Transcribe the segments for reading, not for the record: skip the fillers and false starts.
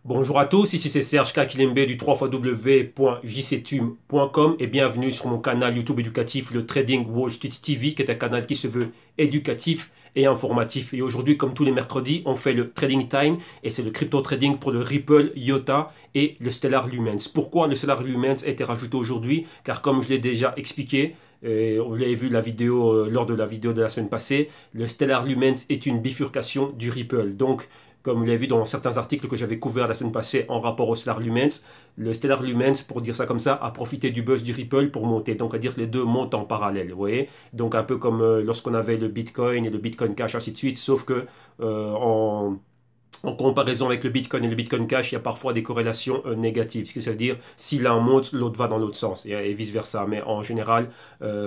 Bonjour à tous, ici c'est Serge Kakilembe du 3xw.jctum.com et bienvenue sur mon canal YouTube éducatif, le Trading Wall Street TV, qui est un canal qui se veut éducatif et informatif. Et aujourd'hui, comme tous les mercredis, on fait le Trading Time et c'est le crypto trading pour le Ripple, IOTA et le Stellar Lumens. Pourquoi le Stellar Lumens a été rajouté aujourd'hui? Car comme je l'ai déjà expliqué, et vous l'avez vu la vidéo, lors de la vidéo de la semaine passée, le Stellar Lumens est une bifurcation du Ripple. Donc, comme vous l'avez vu dans certains articles que j'avais couverts la semaine passée en rapport au Stellar Lumens, le Stellar Lumens, pour dire ça comme ça, a profité du buzz du Ripple pour monter. Donc, à dire que les deux montent en parallèle, vous voyez. Donc, un peu comme lorsqu'on avait le Bitcoin et le Bitcoin Cash, ainsi de suite, sauf que en comparaison avec le Bitcoin et le Bitcoin Cash, il y a parfois des corrélations négatives. Ce qui veut dire, si l'un monte, l'autre va dans l'autre sens, et vice-versa. Mais en général,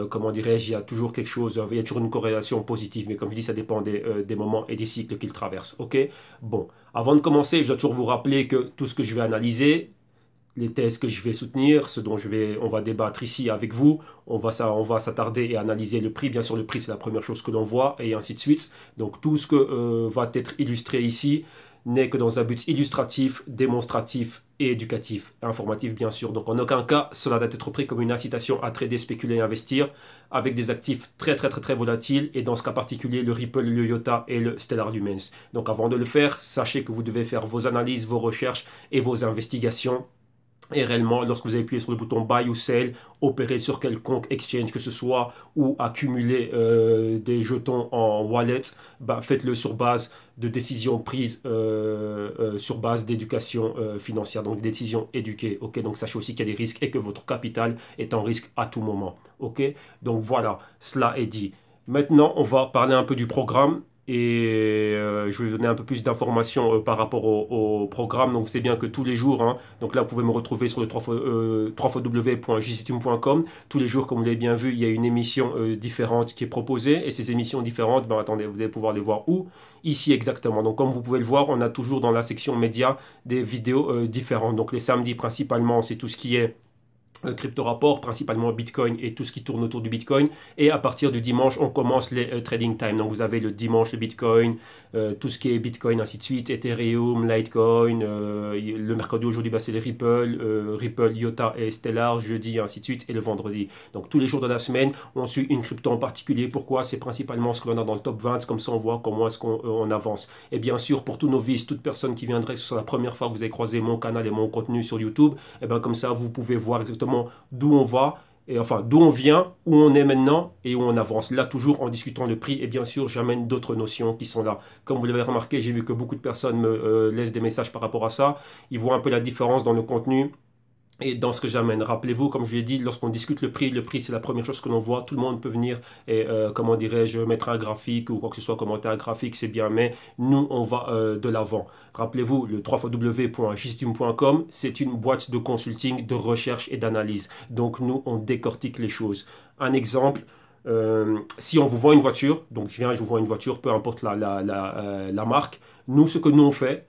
comment dirais-je, il y a toujours quelque chose, il y a toujours une corrélation positive. Mais comme je dis, ça dépend des moments et des cycles qu'il traverse. Ok. Bon, avant de commencer, je dois toujours vous rappeler que tout ce que je vais analyser, les thèses que je vais soutenir, ce dont on va débattre ici avec vous. On va s'attarder et analyser le prix. Bien sûr, le prix, c'est la première chose que l'on voit, et ainsi de suite. Donc, tout ce que va être illustré ici n'est que dans un but illustratif, démonstratif et éducatif, informatif, bien sûr. Donc, en aucun cas, cela doit être pris comme une incitation à trader, spéculer et investir avec des actifs très, très, très, très volatiles, et dans ce cas particulier, le Ripple, le IOTA et le Stellar Lumens. Donc, avant de le faire, sachez que vous devez faire vos analyses, vos recherches et vos investigations. Et réellement, lorsque vous appuyez sur le bouton Buy ou Sell, opérer sur quelconque exchange que ce soit ou accumuler des jetons en wallet, bah, faites-le sur base de décisions prises sur base d'éducation financière, donc décisions éduquées. Ok, donc sachez aussi qu'il y a des risques et que votre capital est en risque à tout moment. Ok, donc voilà, cela est dit. Maintenant, on va parler un peu du programme. Et je vais vous donner un peu plus d'informations par rapport au programme. Donc, vous savez bien que tous les jours, hein, donc là, vous pouvez me retrouver sur le 3xw.jctum.com. Tous les jours, comme vous l'avez bien vu, il y a une émission différente qui est proposée. Et ces émissions différentes, ben, attendez, vous allez pouvoir les voir où? Ici exactement. Donc, comme vous pouvez le voir, on a toujours dans la section médias des vidéos différentes. Donc, les samedis, principalement, c'est tout ce qui est crypto rapport, principalement Bitcoin et tout ce qui tourne autour du Bitcoin. Et à partir du dimanche, on commence les trading time. Donc vous avez le dimanche le Bitcoin, tout ce qui est Bitcoin, ainsi de suite, Ethereum, Litecoin. Le mercredi aujourd'hui, bah, c'est les Ripple, Ripple, IOTA et Stellar, jeudi, ainsi de suite, et le vendredi. Donc tous les jours de la semaine, on suit une crypto en particulier. Pourquoi? C'est principalement ce que l'on a dans le top 20, comme ça on voit comment est-ce qu'on avance. Et bien sûr, pour tous novices, toute personne qui viendrait, que ce soit la première fois que vous avez croisé mon canal et mon contenu sur YouTube, et ben comme ça, vous pouvez voir exactement d'où on va, et enfin d'où on vient, où on est maintenant et où on avance. Là, toujours en discutant le prix, et bien sûr, j'amène d'autres notions qui sont là. Comme vous l'avez remarqué, j'ai vu que beaucoup de personnes me laissent des messages par rapport à ça. Ils voient un peu la différence dans le contenu et dans ce que j'amène. Rappelez-vous, comme je l'ai dit, lorsqu'on discute le prix c'est la première chose que l'on voit. Tout le monde peut venir et, comment dirais-je, mettre un graphique ou quoi que ce soit, commenter un graphique, c'est bien, mais nous, on va de l'avant. Rappelez-vous, le www.gistum.com, c'est une boîte de consulting, de recherche et d'analyse. Donc, nous, on décortique les choses. Un exemple, si on vous vend une voiture, donc je vous vends une voiture, peu importe la marque, nous, ce que nous on fait,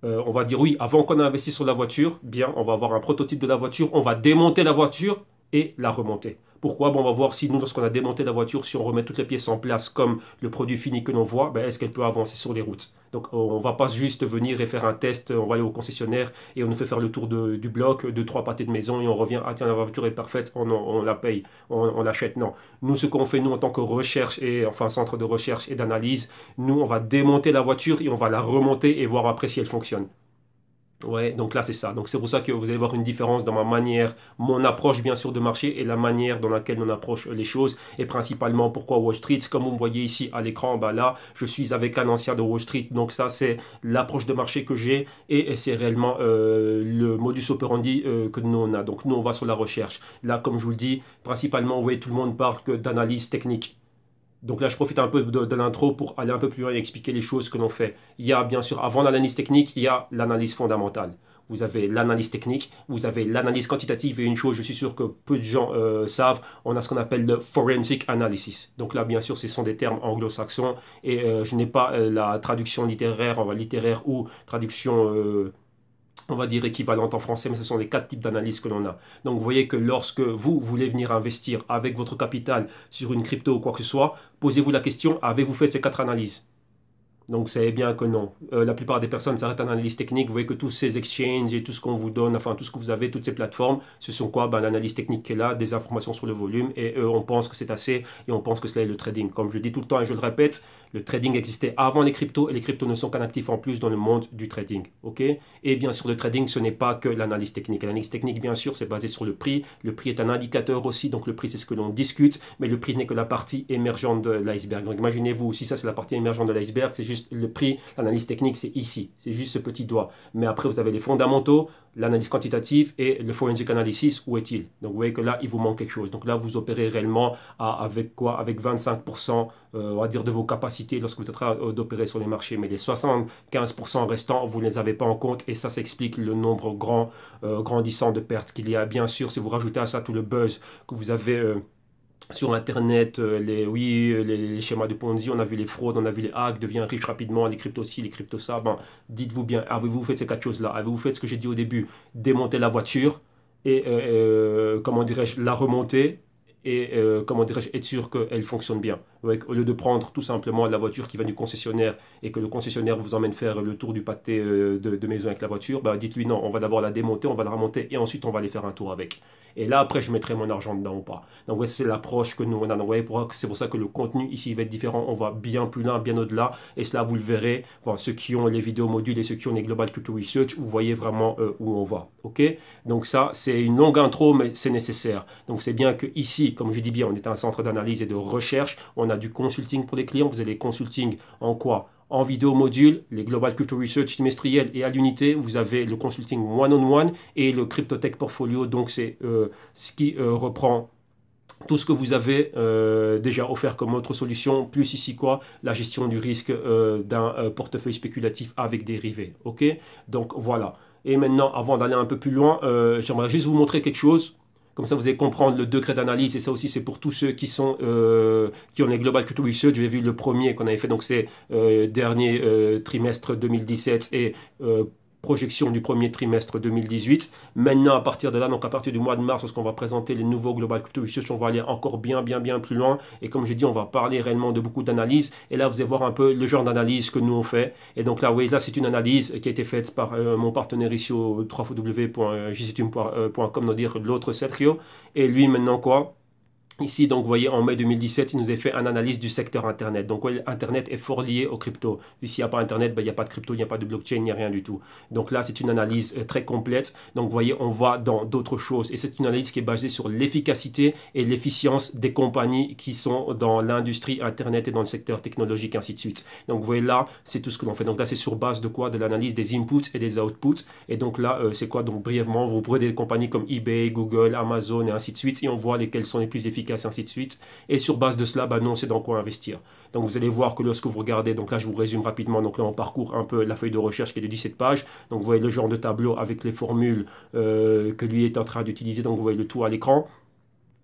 on va dire oui, avant qu'on ait investi sur la voiture, bien, on va avoir un prototype de la voiture, on va démonter la voiture et la remonter. Pourquoi? Bon, on va voir si nous, lorsqu'on a démonté la voiture, si on remet toutes les pièces en place comme le produit fini que l'on voit, ben, est-ce qu'elle peut avancer sur les routes? Donc, on ne va pas juste venir et faire un test, on va aller au concessionnaire et on nous fait faire le tour du bloc, deux, trois pâtés de maison et on revient, ah tiens, la voiture est parfaite, on la paye, on l'achète. Non. Nous, ce qu'on fait, nous, en tant que recherche et, enfin, centre de recherche et d'analyse, nous, on va démonter la voiture et on va la remonter et voir après si elle fonctionne. Ouais, donc là c'est ça. Donc c'est pour ça que vous allez voir une différence dans ma manière, mon approche bien sûr de marché et la manière dans laquelle on approche les choses. Et principalement pourquoi Wall Street. Comme vous me voyez ici à l'écran, bah là je suis avec un ancien de Wall Street. Donc ça c'est l'approche de marché que j'ai et c'est réellement le modus operandi que nous on a. Donc nous on va sur la recherche. Là comme je vous le dis, principalement vous voyez tout le monde parle que d'analyse technique. Donc là, je profite un peu de l'intro pour aller un peu plus loin et expliquer les choses que l'on fait. Il y a bien sûr, avant l'analyse technique, il y a l'analyse fondamentale. Vous avez l'analyse technique, vous avez l'analyse quantitative et une chose, je suis sûr que peu de gens savent, on a ce qu'on appelle le forensic analysis. Donc là, bien sûr, ce sont des termes anglo-saxons et je n'ai pas la traduction littéraire ou traduction on va dire équivalente en français, mais ce sont les quatre types d'analyses que l'on a. Donc vous voyez que lorsque vous voulez venir investir avec votre capital sur une crypto ou quoi que ce soit, posez-vous la question, avez-vous fait ces quatre analyses? Donc, vous savez bien que non. La plupart des personnes s'arrêtent à l'analyse technique. Vous voyez que tous ces exchanges et tout ce qu'on vous donne, enfin tout ce que vous avez, toutes ces plateformes, ce sont quoi? Ben, l'analyse technique qui est là, des informations sur le volume, et on pense que c'est assez, et on pense que cela est le trading. Comme je le dis tout le temps et je le répète, le trading existait avant les cryptos, et les cryptos ne sont qu'un actif en plus dans le monde du trading. Ok? Et bien sûr, le trading, ce n'est pas que l'analyse technique. L'analyse technique, bien sûr, c'est basé sur le prix. Le prix est un indicateur aussi, donc le prix, c'est ce que l'on discute, mais le prix n'est que la partie émergente de l'iceberg. Donc imaginez-vous, si ça c'est la partie émergente de l'iceberg, c'est juste le prix. L'analyse technique, c'est ici, c'est juste ce petit doigt. Mais après, vous avez les fondamentaux, l'analyse quantitative et le forensic analysis, où est-il? Donc vous voyez que là, il vous manque quelque chose. Donc là, vous opérez réellement avec quoi? Avec 25%, on va dire, de vos capacités lorsque vous êtes en train d'opérer sur les marchés. Mais les 75% restants, vous ne les avez pas en compte et ça s'explique le nombre grandissant de pertes qu'il y a. Bien sûr, si vous rajoutez à ça tout le buzz que vous avez sur Internet, les schémas de Ponzi, on a vu les fraudes, on a vu les hacks, devient riche rapidement, les cryptos ci, les cryptos ça. Ben, dites-vous bien, avez-vous fait ces quatre choses-là? Avez-vous fait ce que j'ai dit au début? Démonter la voiture et, comment dirais-je, la remonter et, comment dirais-je, être sûr qu'elle fonctionne bien. Ouais, au lieu de prendre tout simplement la voiture qui va du concessionnaire et que le concessionnaire vous emmène faire le tour du pâté de maison avec la voiture, ben, dites-lui non, on va d'abord la démonter, on va la remonter et ensuite on va aller faire un tour avec. Et là, après, je mettrai mon argent dedans ou pas. Donc, ouais, c'est l'approche que nous, on a. Donc, ouais, c'est pour ça que le contenu ici va être différent. On va bien plus loin, bien au-delà. Et cela, vous le verrez. Enfin, ceux qui ont les vidéos modules et ceux qui ont les Global Crypto Research, vous voyez vraiment où on va. OK? Donc, ça, c'est une longue intro, mais c'est nécessaire. Donc, c'est bien que ici, comme je dis bien, on est un centre d'analyse et de recherche. On a du consulting pour les clients. Vous avez les consulting en quoi? En vidéo module, les Global Crypto Research trimestriels et à l'unité, vous avez le consulting one-on-one et le CryptoTech Portfolio. Donc, c'est ce qui reprend tout ce que vous avez déjà offert comme autre solution, plus ici quoi, la gestion du risque d'un portefeuille spéculatif avec dérivés. Ok? Donc, voilà. Et maintenant, avant d'aller un peu plus loin, j'aimerais juste vous montrer quelque chose. Comme ça, vous allez comprendre le degré d'analyse. Et ça aussi, c'est pour tous ceux qui ont les Global Crypto Research. J'ai vu le premier qu'on avait fait, donc c'est dernier trimestre 2017 et projection du premier trimestre 2018. Maintenant, à partir de là, donc à partir du mois de mars, lorsqu'on va présenter les nouveaux Global Crypto Research, on va aller encore bien plus loin. Et comme j'ai dit, on va parler réellement de beaucoup d'analyses. Et là, vous allez voir un peu le genre d'analyse que nous on fait. Et donc là, vous voyez, là, c'est une analyse qui a été faite par mon partenaire ici au www.jctum.com, nous dire l'autre Sergio. Et lui, maintenant quoi? Ici, donc, vous voyez, en mai 2017, il nous a fait une analyse du secteur Internet. Donc, ouais, Internet est fort lié aux crypto. S'il n'y a pas Internet, ben, il n'y a pas de crypto, il n'y a pas de blockchain, il n'y a rien du tout. Donc là, c'est une analyse très complète. Donc, vous voyez, on va dans d'autres choses. Et c'est une analyse qui est basée sur l'efficacité et l'efficience des compagnies qui sont dans l'industrie Internet et dans le secteur technologique, ainsi de suite. Donc, vous voyez là, c'est tout ce que l'on fait. Donc là, c'est sur base de quoi? De l'analyse des inputs et des outputs. Et donc là, c'est quoi? Donc, brièvement, vous prenez des compagnies comme eBay, Google, Amazon et ainsi de suite. Et on voit lesquelles sont les plus efficaces, et ainsi de suite. Et sur base de cela, bah non, c'est dans quoi investir. Donc vous allez voir que lorsque vous regardez, donc là je vous résume rapidement, donc là on parcourt un peu la feuille de recherche qui est de 17 pages. Donc vous voyez le genre de tableau avec les formules que lui est en train d'utiliser. Donc vous voyez le tout à l'écran.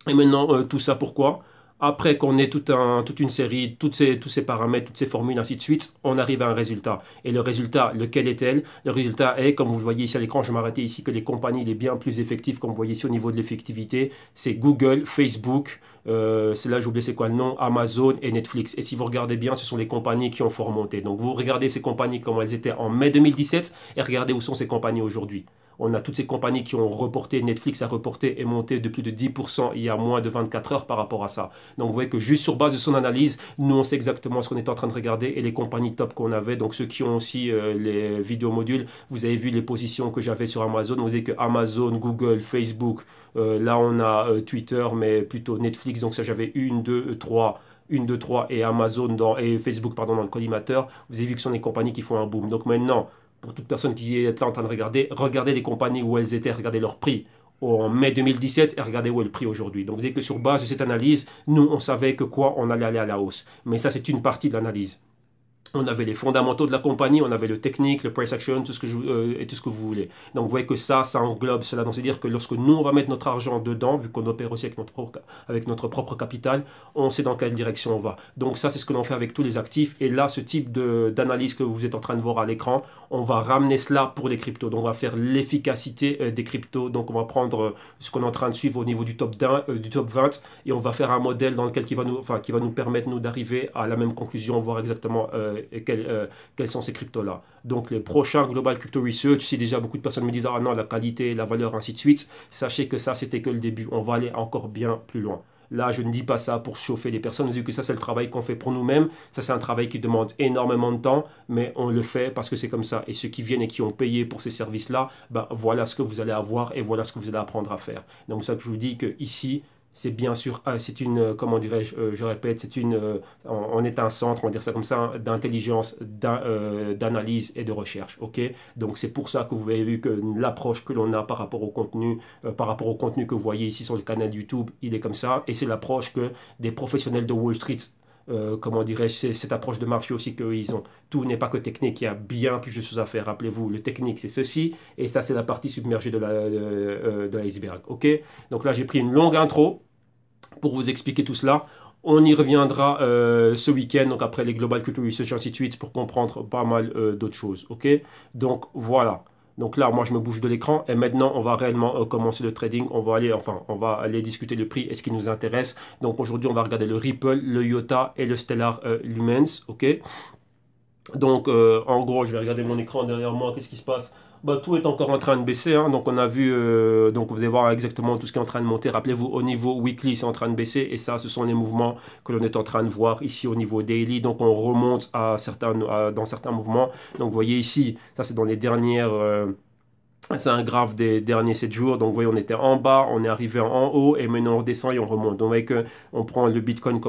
Et maintenant, tout ça pourquoi? Après qu'on ait toute une série, tous ces paramètres, toutes ces formules, ainsi de suite, on arrive à un résultat. Et le résultat, lequel est-elle? Le résultat est, comme vous le voyez ici à l'écran, je m'arrêtais ici, que les compagnies les bien plus effectives, comme vous voyez ici au niveau de l'effectivité, c'est Google, Facebook, c'est là j'ai oublié c'est quoi le nom, Amazon et Netflix. Et si vous regardez bien, ce sont les compagnies qui ont fort monté. Donc vous regardez ces compagnies comment elles étaient en mai 2017 et regardez où sont ces compagnies aujourd'hui. On a toutes ces compagnies qui ont reporté, Netflix a reporté et monté de plus de 10% il y a moins de 24 heures par rapport à ça. Donc vous voyez que juste sur base de son analyse, nous on sait exactement ce qu'on est en train de regarder et les compagnies top qu'on avait. Donc ceux qui ont aussi les vidéos modules, vous avez vu les positions que j'avais sur Amazon. Vous voyez que Amazon, Google, Facebook, là on a Twitter, mais plutôt Netflix. Donc ça j'avais 1, 2, 3. 1, 2, 3 et Amazon et Facebook pardon, dans le collimateur. Vous avez vu que ce sont des compagnies qui font un boom. Donc maintenant, pour toute personne qui est là en train de regarder, regardez les compagnies où elles étaient, regardez leur prix en mai 2017 et regardez où est le prix aujourd'hui. Donc vous voyez que sur base de cette analyse, nous on savait que quoi, on allait aller à la hausse. Mais ça c'est une partie de l'analyse. On avait les fondamentaux de la compagnie, on avait le technique, le price action, tout ce et tout ce que vous voulez. Donc vous voyez que ça englobe cela. Donc c'est-à-dire que lorsque nous, on va mettre notre argent dedans, vu qu'on opère aussi avec notre propre capital, on sait dans quelle direction on va. Donc ça, c'est ce que l'on fait avec tous les actifs. Et là, ce type d'analyse que vous êtes en train de voir à l'écran, on va ramener cela pour les cryptos. Donc on va faire l'efficacité des cryptos. Donc on va prendre ce qu'on est en train de suivre au niveau du top 20 et on va faire un modèle dans lequel qui va nous permettre nous d'arriver à la même conclusion, voir exactement quels sont ces cryptos-là. Donc les prochains Global Crypto Research, si déjà beaucoup de personnes me disent ah non, la qualité, la valeur, ainsi de suite, sachez que ça, c'était que le début. On va aller encore bien plus loin. Là, je ne dis pas ça pour chauffer les personnes, vu que ça, c'est le travail qu'on fait pour nous-mêmes. Ça, c'est un travail qui demande énormément de temps, mais on le fait parce que c'est comme ça. Et ceux qui viennent et qui ont payé pour ces services-là, ben, voilà ce que vous allez avoir et voilà ce que vous allez apprendre à faire. Donc, ça que je vous dis que ici, c'est bien sûr, c'est une, comment dirais-je, je répète, on est un centre, on va dire ça comme ça, hein, d'intelligence, d'analyse et de recherche, ok? Donc c'est pour ça que vous avez vu que l'approche que l'on a par rapport au contenu que vous voyez ici sur le canal YouTube, il est comme ça, et c'est l'approche que des professionnels de Wall Street, comment dirais-je, c'est cette approche de marché aussi qu'ils ont. Tout n'est pas que technique, il y a bien plus de choses à faire. Rappelez-vous, le technique c'est ceci, et ça c'est la partie submergée de l'iceberg, ok? Donc là j'ai pris une longue intro pour vous expliquer tout cela. On y reviendra ce week-end, donc après les Global Culture Research, ainsi de suite, pour comprendre pas mal d'autres choses. Ok? Donc voilà. Donc là, moi, je me bouge de l'écran et maintenant, on va réellement commencer le trading. On va aller discuter le prix et ce qui nous intéresse. Donc aujourd'hui, on va regarder le Ripple, le IOTA et le Stellar Lumens. Ok? Donc en gros, je vais regarder mon écran derrière moi. Qu'est-ce qui se passe? Bah, tout est encore en train de baisser, hein. Donc on a vu, donc vous allez voir exactement tout ce qui est en train de monter. Rappelez-vous, au niveau weekly, c'est en train de baisser. Et ça, ce sont les mouvements que l'on est en train de voir ici au niveau daily. Donc on remonte dans certains mouvements. Donc vous voyez ici, ça c'est dans les dernières... c'est un graphe des derniers 7 jours. Donc, vous voyez, on était en bas, on est arrivé en haut et maintenant on redescend et on remonte. Donc, vous voyez que on prend le Bitcoin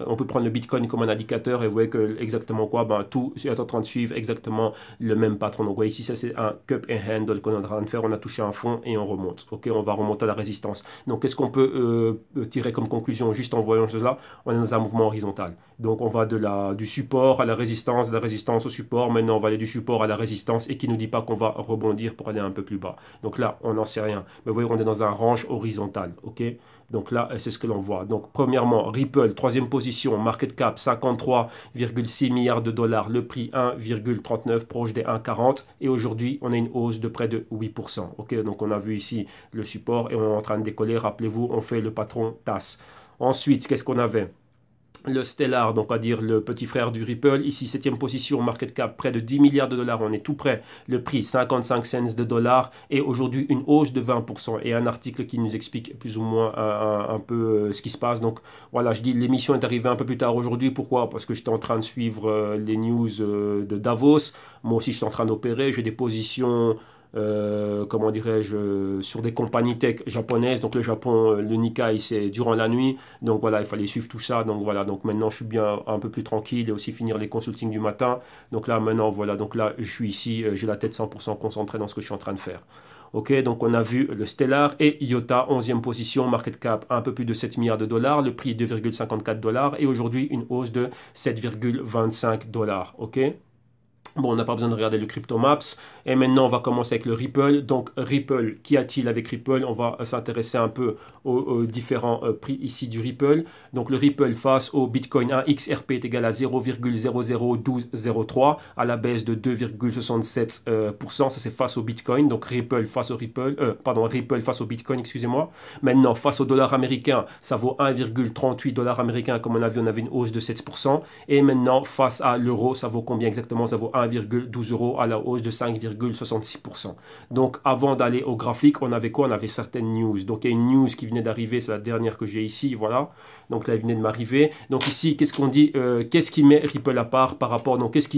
on peut prendre le Bitcoin comme un indicateur et vous voyez que exactement quoi, ben, tout est en train de suivre exactement le même patron. Donc, vous voyez ici, ça c'est un cup and handle qu'on est en train de faire. On a touché un fond et on remonte. Ok, on va remonter à la résistance. Donc, qu'est-ce qu'on peut tirer comme conclusion juste en voyant cela? On est dans un mouvement horizontal. Donc, on va du support à la résistance, de la résistance au support. Maintenant, on va aller du support à la résistance et qui ne nous dit pas qu'on va rebondir pour aller un peu plus bas. Donc là, on n'en sait rien. Mais vous voyez, on est dans un range horizontal. Ok? Donc là, c'est ce que l'on voit. Donc, premièrement, Ripple, troisième position, market cap 53,6 milliards de dollars, le prix 1,39, proche des 1,40. Et aujourd'hui, on a une hausse de près de 8%. Ok? Donc, on a vu ici le support et on est en train de décoller. Rappelez-vous, on fait le patron TAS. Ensuite, qu'est-ce qu'on avait? Le Stellar, donc à dire le petit frère du Ripple, ici 7e position, market cap près de 10 milliards de dollars, on est tout près, le prix 55 cents de dollars et aujourd'hui une hausse de 20% et un article qui nous explique plus ou moins un peu ce qui se passe. Donc voilà, je dis l'émission est arrivée un peu plus tard aujourd'hui, pourquoi? Parce que j'étais en train de suivre les news de Davos, moi aussi je suis en train d'opérer, j'ai des positions... comment dirais-je, sur des compagnies tech japonaises. Donc le Japon, le Nikkei, c'est durant la nuit. Donc voilà, il fallait suivre tout ça. Donc voilà, donc maintenant je suis bien un peu plus tranquille et aussi finir les consultings du matin. Donc là maintenant, voilà, donc là je suis ici, j'ai la tête 100% concentrée dans ce que je suis en train de faire. Ok, donc on a vu le Stellar et IOTA, 11e position, market cap un peu plus de 7 milliards de dollars, le prix 2,54 dollars et aujourd'hui une hausse de 7,25 dollars. Ok. Bon, on n'a pas besoin de regarder le CryptoMaps. Et maintenant, on va commencer avec le Ripple. Donc, Ripple, qu'y a-t-il avec Ripple? On va s'intéresser un peu aux différents prix ici du Ripple. Donc, le Ripple face au Bitcoin 1 XRP est égal à 0,001203 à la baisse de 2,67%. Ça, c'est face au Bitcoin. Donc, Ripple face au Ripple face au Bitcoin, excusez-moi. Maintenant, face au dollar américain, ça vaut 1,38 dollars américains. Comme on a vu, on avait une hausse de 7%. Et maintenant, face à l'euro, ça vaut combien exactement? Ça vaut 1,12 euros à la hausse de 5,66%. Donc avant d'aller au graphique, on avait quoi? On avait certaines news. Donc il y a une news qui venait d'arriver, c'est la dernière que j'ai ici, voilà. Donc là, elle venait de m'arriver. Donc ici, qu'est-ce qu'on dit? Qu'est-ce qui met Ripple à part par rapport... Donc qu'est-ce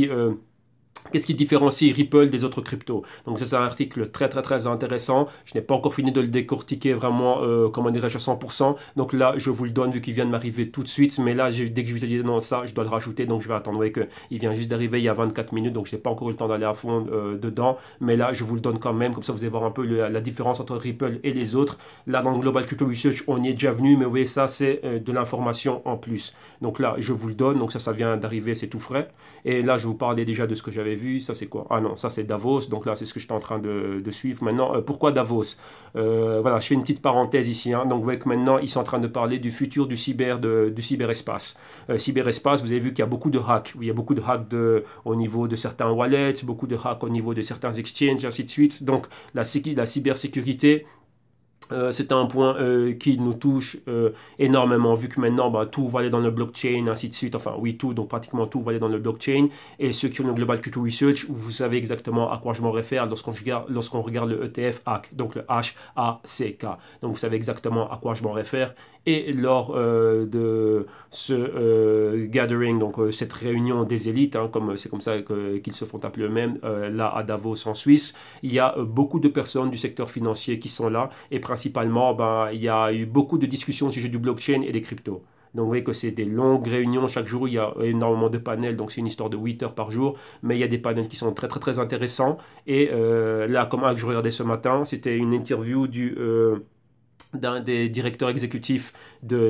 qui différencie Ripple des autres cryptos? Donc ça c'est un article très très très intéressant. Je n'ai pas encore fini de le décortiquer vraiment, comment dirais-je, à 100%. Donc là je vous le donne vu qu'il vient de m'arriver tout de suite. Mais là dès que je vous ai dit non ça, je dois le rajouter. Donc je vais attendre. Vous voyez qu'il vient juste d'arriver il y a 24 minutes. Donc je n'ai pas encore eu le temps d'aller à fond dedans. Mais là je vous le donne quand même. Comme ça vous allez voir un peu la différence entre Ripple et les autres. Là dans le Global Crypto Research on y est déjà venu. Mais vous voyez ça c'est de l'information en plus. Donc là je vous le donne. Donc ça vient d'arriver, c'est tout frais. Et là je vous parlais déjà de ce que j'avais vu. Ça c'est quoi? Ah non, ça c'est Davos. Donc là c'est ce que j'étais en train de suivre. Maintenant, pourquoi Davos? Voilà, je fais une petite parenthèse ici. Hein. Donc vous voyez que maintenant ils sont en train de parler du futur du cyberespace. Cyberespace, vous avez vu qu'il y a beaucoup de hacks. Il y a beaucoup de hacks au niveau de certains wallets, beaucoup de hacks au niveau de certains exchanges, ainsi de suite. Donc la cybersécurité, C'est un point qui nous touche énormément, vu que maintenant bah, tout va aller dans le blockchain, ainsi de suite. Enfin, oui, tout, donc pratiquement tout va aller dans le blockchain. Et ceux qui ont le Global Crypto Research, vous savez exactement à quoi je m'en réfère lorsqu'on regarde le ETF HACK, donc le HACK. Donc vous savez exactement à quoi je m'en réfère. Et lors de ce gathering, donc cette réunion des élites, hein, comme c'est comme ça qu'ils se font appeler eux-mêmes, là à Davos en Suisse, il y a beaucoup de personnes du secteur financier qui sont là et principalement, ben, il y a eu beaucoup de discussions au sujet du blockchain et des cryptos. Donc vous voyez que c'est des longues réunions, chaque jour il y a énormément de panels, donc c'est une histoire de 8 heures par jour, mais il y a des panels qui sont très très très intéressants. Et là, comme un que je regardais ce matin, c'était une interview d'un des directeurs exécutifs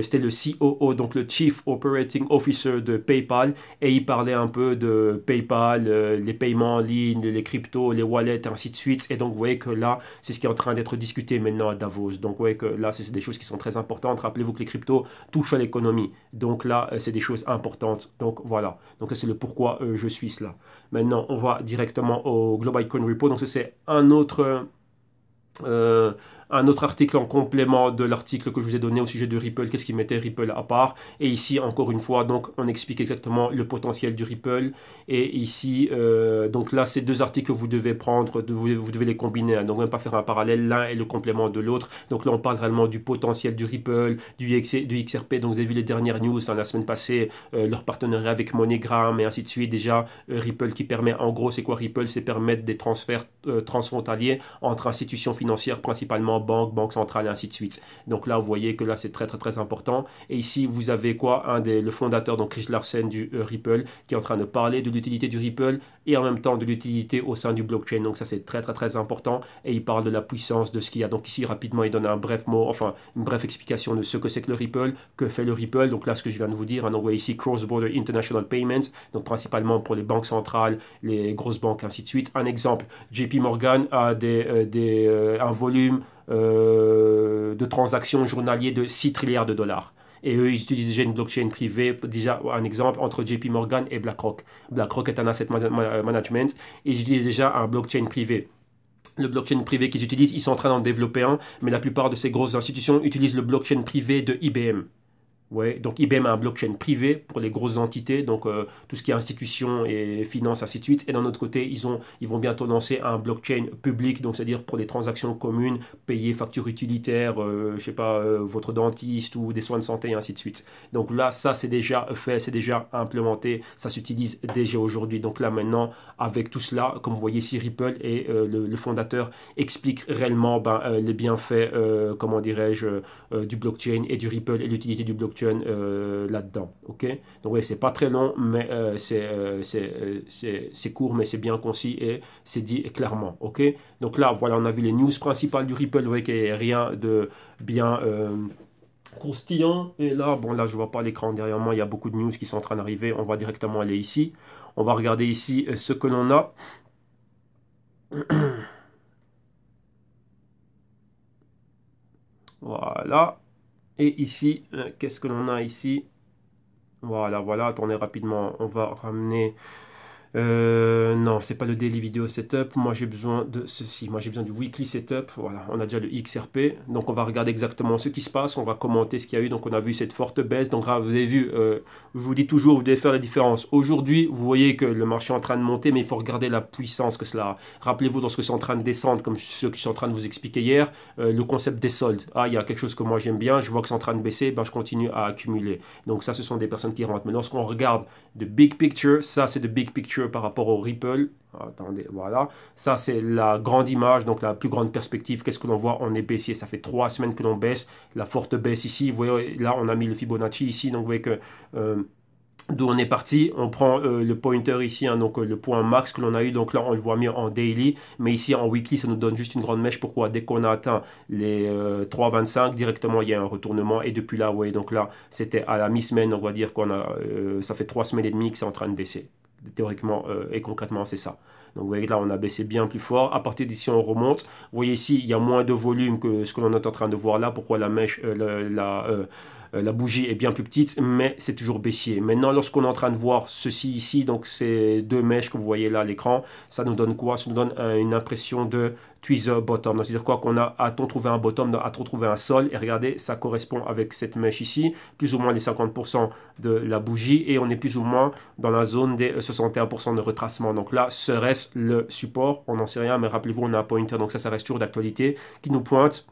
c'était le COO, donc le Chief Operating Officer de PayPal, et il parlait un peu de PayPal, les paiements en ligne, les cryptos, les wallets, et ainsi de suite. Et donc vous voyez que là, c'est ce qui est en train d'être discuté maintenant à Davos. Donc vous voyez que là, c'est des choses qui sont très importantes. Rappelez-vous que les cryptos touchent à l'économie. Donc là, c'est des choses importantes. Donc voilà. Donc ça, c'est le pourquoi je suis là. Maintenant, on va directement au Global Coin Repo. Donc ça, c'est euh, un autre article en complément de l'article que je vous ai donné au sujet de Ripple, qu'est-ce qui mettait Ripple à part. Et ici, encore une fois, donc, on explique exactement le potentiel du Ripple. Et ici, donc là, c'est deux articles que vous devez prendre, vous devez les combiner, hein. Donc, même pas faire un parallèle, l'un est le complément de l'autre. Donc là, on parle réellement du potentiel du Ripple, du XRP. Donc, vous avez vu les dernières news, hein, la semaine passée, leur partenariat avec MoneyGram et ainsi de suite. Déjà, Ripple qui permet, en gros, c'est quoi Ripple? C'est permettre des transferts transfrontaliers entre institutions financières, principalement banque centrale et ainsi de suite. Donc là, vous voyez que là, c'est très, très, très important. Et ici, vous avez quoi? Le fondateur, donc Chris Larsen du Ripple, qui est en train de parler de l'utilité du Ripple et en même temps de l'utilité au sein du blockchain. Donc ça, c'est très, très, très important. Et il parle de la puissance de ce qu'il y a. Donc ici, rapidement, il donne un bref mot, enfin, une brève explication de ce que c'est que le Ripple, que fait le Ripple. Donc là, ce que je viens de vous dire, hein, donc vous voyez ici, Cross-Border International Payments, donc principalement pour les banques centrales, les grosses banques, ainsi de suite. Un exemple, JP Morgan a un volume de transactions journaliers de 6 trilliards de dollars. Et eux, ils utilisent déjà une blockchain privée, déjà un exemple entre JP Morgan et BlackRock. BlackRock est un asset management, et ils utilisent déjà un blockchain privé. Le blockchain privé qu'ils utilisent, ils sont en train d'en développer un, mais la plupart de ces grosses institutions utilisent le blockchain privé de IBM. Ouais, donc IBM a un blockchain privé pour les grosses entités, donc tout ce qui est institutions et finances, ainsi de suite. Et d'un autre côté, ils vont bientôt lancer un blockchain public, donc c'est-à-dire pour les transactions communes, payer factures utilitaires, je sais pas, votre dentiste ou des soins de santé, et ainsi de suite. Donc là, ça c'est déjà fait, c'est déjà implémenté, ça s'utilise déjà aujourd'hui. Donc là maintenant, avec tout cela, comme vous voyez ici, Ripple et le fondateur explique réellement les bienfaits, comment dirais-je, du blockchain et du Ripple et l'utilité du blockchain là-dedans. Ok. Donc oui, c'est pas très long, mais c'est court, mais c'est bien concis et c'est dit clairement. Ok. Donc là, voilà, on a vu les news principales du Ripple. Vous voyez qu'il n'y a rien de bien croustillant. Et là, bon, là, je vois pas l'écran derrière moi. Il y a beaucoup de news qui sont en train d'arriver. On va directement aller ici. On va regarder ici ce que l'on a. Voilà. Et ici, qu'est-ce que l'on a ici? Voilà, voilà, attendez rapidement, on va ramener non, c'est pas le daily video setup. Moi, j'ai besoin de ceci. Moi, j'ai besoin du weekly setup. Voilà, on a déjà le XRP. Donc, on va regarder exactement ce qui se passe. On va commenter ce qu'il y a eu. Donc, on a vu cette forte baisse. Donc, là, vous avez vu, je vous dis toujours, vous devez faire la différence. Aujourd'hui, vous voyez que le marché est en train de monter, mais il faut regarder la puissance que cela a. Rappelez-vous, lorsque c'est en train de descendre, comme ce que je suis en train de vous expliquer hier, le concept des soldes. Ah, il y a quelque chose que moi j'aime bien. Je vois que c'est en train de baisser. Ben, je continue à accumuler. Donc, ça, ce sont des personnes qui rentrent. Mais lorsqu'on regarde the big picture, ça, c'est the big picture par rapport au Ripple. Attendez, voilà. Ça, c'est la grande image, donc la plus grande perspective. Qu'est-ce que l'on voit? On est baissier. Ça fait 3 semaines que l'on baisse. La forte baisse ici. Vous voyez, là, on a mis le Fibonacci ici. Donc, vous voyez que d'où on est parti, on prend le pointer ici, hein, donc le point max que l'on a eu, donc là on le voit mieux en daily, mais ici en weekly ça nous donne juste une grande mèche. Pourquoi? Dès qu'on a atteint les 3,25 directement il y a un retournement, et depuis là, ouais, donc là c'était à la mi-semaine, on va dire qu'on a, ça fait 3 semaines et demie que c'est en train de baisser. Théoriquement et concrètement c'est ça. Donc vous voyez là, on a baissé bien plus fort. À partir d'ici, on remonte. Vous voyez ici, il y a moins de volume que ce que l'on est en train de voir là. Pourquoi la mèche, la bougie est bien plus petite, mais c'est toujours baissier. Maintenant, lorsqu'on est en train de voir ceci ici, donc ces deux mèches que vous voyez là à l'écran, ça nous donne quoi? Ça nous donne une impression de tweezer bottom. C'est-à-dire quoi? Qu'on a-t-on trouvé un bottom, a-t-on trouvé un sol? Et regardez, ça correspond avec cette mèche ici, plus ou moins les 50% de la bougie, et on est plus ou moins dans la zone des 61% de retracement. Donc là, serait-ce le support? On n'en sait rien, mais rappelez-vous, on a un pointer, donc ça reste toujours d'actualité, qui nous pointe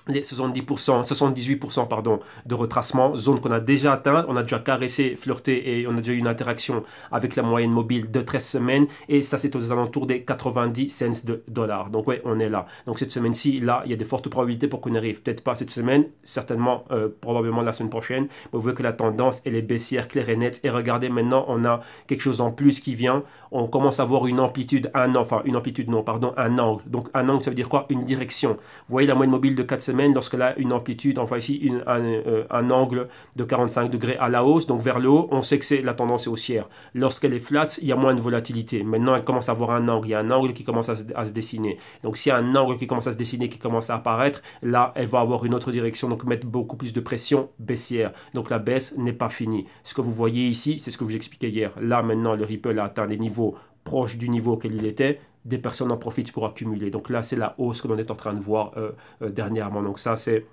les 70%, 78% pardon, de retracement, zone qu'on a déjà atteinte, on a déjà caressé, flirté et on a déjà eu une interaction avec la moyenne mobile de 13 semaines et ça c'est aux alentours des 90 cents de dollars. Donc ouais, on est là. Donc cette semaine-ci, là, il y a de fortes probabilités pour qu'on arrive. Peut-être pas cette semaine, certainement, probablement la semaine prochaine. Mais vous voyez que la tendance, elle est baissière, claire et nette. Et regardez, maintenant, on a quelque chose en plus qui vient. On commence à voir une amplitude, un angle. Donc un angle, ça veut dire quoi? Une direction. Vous voyez la moyenne mobile de 4 semaines lorsqu'elle a une amplitude, enfin ici un angle de 45 degrés à la hausse, donc vers le haut, on sait que la tendance est haussière. Lorsqu'elle est flat, il y a moins de volatilité. Maintenant, elle commence à avoir un angle, il y a un angle qui commence à se dessiner. Donc s'il y a un angle qui commence à se dessiner, qui commence à apparaître, là, elle va avoir une autre direction, donc mettre beaucoup plus de pression baissière. Donc la baisse n'est pas finie. Ce que vous voyez ici, c'est ce que je vous expliquais hier. Là, maintenant, le Ripple a atteint des niveaux proches du niveau qu'il était. Des personnes en profitent pour accumuler. Donc là, c'est la hausse que l'on est en train de voir dernièrement. Donc ça, c'est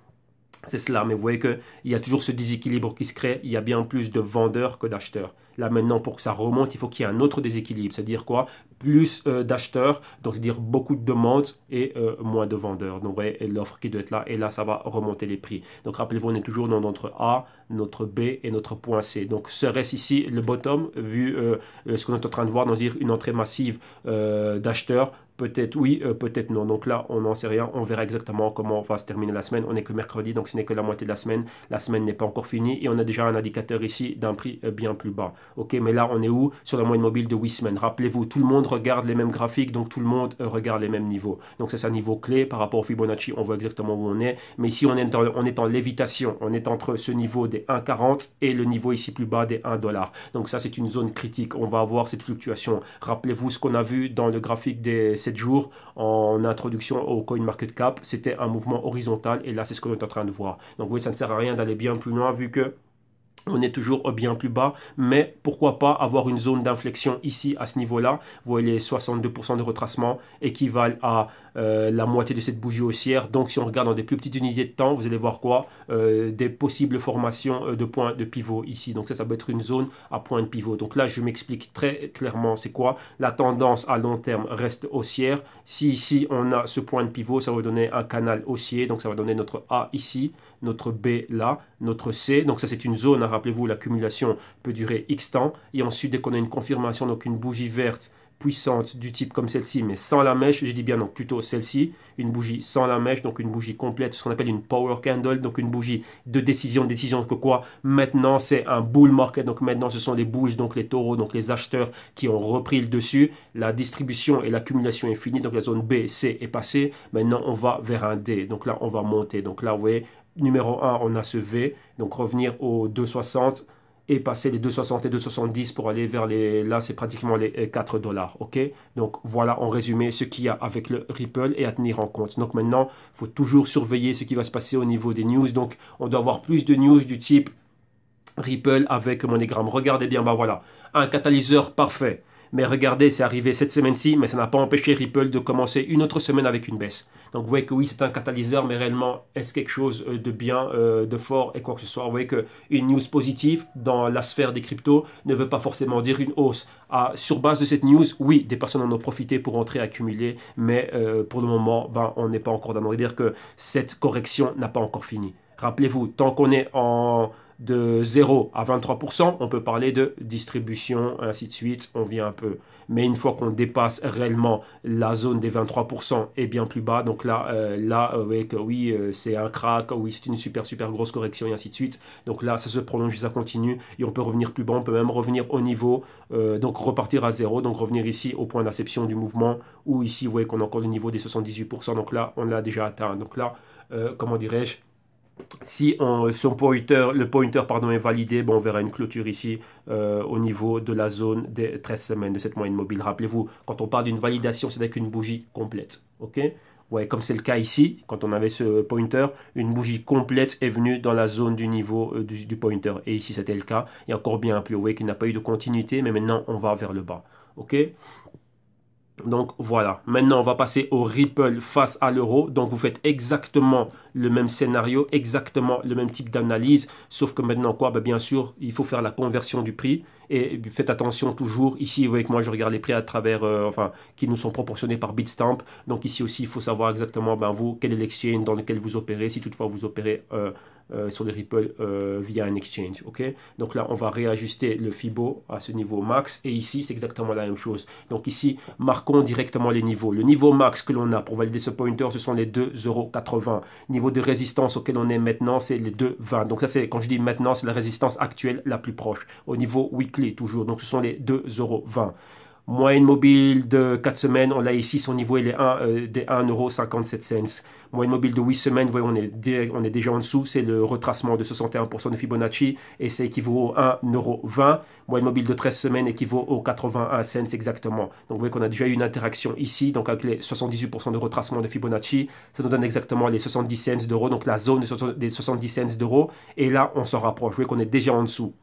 cela. Mais vous voyez qu'il y a toujours ce déséquilibre qui se crée. Il y a bien plus de vendeurs que d'acheteurs. Là, maintenant, pour que ça remonte, il faut qu'il y ait un autre déséquilibre. C'est-à-dire quoi? Plus d'acheteurs, donc c'est-à-dire beaucoup de demandes et moins de vendeurs. Donc, vous voyez, l'offre qui doit être là. Et là, ça va remonter les prix. Donc, rappelez-vous, on est toujours dans notre A, notre B et notre point C. Donc, serait-ce ici le bottom, vu ce qu'on est en train de voir, dans dire une entrée massive d'acheteurs? Peut-être oui, peut-être non. Donc là, on n'en sait rien. On verra exactement comment va se terminer la semaine. On n'est que mercredi, donc ce n'est que la moitié de la semaine. La semaine n'est pas encore finie et on a déjà un indicateur ici d'un prix bien plus bas. Ok, mais là, on est où? Sur la moyenne mobile de 8 semaines. Rappelez-vous, tout le monde regarde les mêmes graphiques, donc tout le monde regarde les mêmes niveaux. Donc c'est un niveau clé par rapport au Fibonacci. On voit exactement où on est. Mais ici, on est en lévitation. On est entre ce niveau des 1,40 et le niveau ici plus bas des 1 dollar. Donc ça, c'est une zone critique. On va avoir cette fluctuation. Rappelez-vous ce qu'on a vu dans le graphique des 7 jours en introduction au CoinMarketCap, c'était un mouvement horizontal et là c'est ce qu'on est en train de voir. Donc oui, ça ne sert à rien d'aller bien plus loin vu que on est toujours bien plus bas, mais pourquoi pas avoir une zone d'inflexion ici à ce niveau-là. Vous voyez les 62% de retracement équivalent à la moitié de cette bougie haussière. Donc si on regarde dans des plus petites unités de temps, vous allez voir quoi? Des possibles formations de points de pivot ici. Donc ça peut être une zone à point de pivot. Donc là, je m'explique très clairement c'est quoi. La tendance à long terme reste haussière. Si ici on a ce point de pivot, ça va donner un canal haussier. Donc ça va donner notre A ici, notre B là, notre C. Donc ça c'est une zone, hein, rappelez-vous, l'accumulation peut durer X temps. Et ensuite, dès qu'on a une confirmation, donc une bougie verte puissante du type comme celle-ci, mais sans la mèche, je dis bien donc plutôt celle-ci, une bougie sans la mèche, donc une bougie complète, ce qu'on appelle une power candle, donc une bougie de décision que quoi? Maintenant, c'est un bull market, donc maintenant ce sont les bouges, donc les taureaux, donc les acheteurs qui ont repris le dessus, la distribution et l'accumulation est finie, donc la zone B, C est passée, maintenant on va vers un D, donc là on va monter, donc là vous voyez, numéro 1, on a ce V, donc revenir aux 2,60 et passer les 2,60 et 2,70 pour aller vers les... Là, c'est pratiquement les 4 dollars, ok? Donc, voilà en résumé ce qu'il y a avec le Ripple et à tenir en compte. Donc, maintenant, il faut toujours surveiller ce qui va se passer au niveau des news. Donc, on doit avoir plus de news du type Ripple avec MoneyGram. Regardez bien, bah voilà, un catalyseur parfait. Mais regardez, c'est arrivé cette semaine-ci, mais ça n'a pas empêché Ripple de commencer une autre semaine avec une baisse. Donc vous voyez que oui, c'est un catalyseur, mais réellement, est-ce quelque chose de bien, de fort et quoi que ce soit? Vous voyez qu'une news positive dans la sphère des cryptos ne veut pas forcément dire une hausse. Sur base de cette news, oui, des personnes en ont profité pour entrer accumuler, mais pour le moment, ben, on n'est pas encore dans. On va dire que cette correction n'a pas encore fini. Rappelez-vous, tant qu'on est de 0 à 23%, on peut parler de distribution, ainsi de suite, on vient un peu. Mais une fois qu'on dépasse réellement la zone des 23% et bien plus bas, donc là, vous voyez que oui, c'est un crack, oui, c'est une super grosse correction et ainsi de suite. Donc là, ça se prolonge, ça continue et on peut revenir plus bas, on peut même revenir au niveau, donc repartir à 0, donc revenir ici au point d'inception du mouvement, ou ici, vous voyez qu'on a encore le niveau des 78%, donc là, on l'a déjà atteint. Donc là, comment dirais-je? Si le pointer pardon, est validé, bon, on verra une clôture ici au niveau de la zone des 13 semaines de cette moyenne mobile. Rappelez-vous, quand on parle d'une validation, c'est avec une bougie complète. Ok? Ouais, comme c'est le cas ici, quand on avait ce pointer, une bougie complète est venue dans la zone du niveau du pointer. Et ici, c'était le cas. Et encore bien plus. Vous voyez qu'il n'y a pas eu de continuité, mais maintenant, on va vers le bas. Ok? Donc voilà, maintenant on va passer au Ripple face à l'euro. Donc vous faites exactement le même scénario, exactement le même type d'analyse, sauf que maintenant quoi, ben, bien sûr, il faut faire la conversion du prix. Et faites attention toujours, ici vous voyez que moi je regarde les prix à travers, enfin, qui nous sont proportionnés par Bitstamp. Donc ici aussi il faut savoir exactement, ben, vous, quel est l'exchange dans lequel vous opérez, si toutefois vous opérez sur les Ripple via un exchange. Ok, donc là on va réajuster le Fibo à ce niveau max, et ici c'est exactement la même chose. Donc ici, marquons directement les niveaux. Le niveau max que l'on a pour valider ce pointer, ce sont les 2,80 €. Niveau de résistance auquel on est maintenant, c'est les 2,20 €. Donc ça, c'est quand je dis maintenant, c'est la résistance actuelle la plus proche. Au niveau weekly, toujours. Donc ce sont les 2,20 €. Moyenne mobile de 4 semaines, on l'a ici, son niveau il est des 1,57 €. Moyenne mobile de 8 semaines, vous voyez, on est déjà en dessous, c'est le retracement de 61% de Fibonacci et ça équivaut à 1,20 €. Moyenne mobile de 13 semaines équivaut aux 81 cents exactement. Donc vous voyez qu'on a déjà eu une interaction ici, donc avec les 78% de retracement de Fibonacci, ça nous donne exactement les 70 cents d'euros, donc la zone des 70 cents d'euros, et là on s'en rapproche, vous voyez qu'on est déjà en dessous.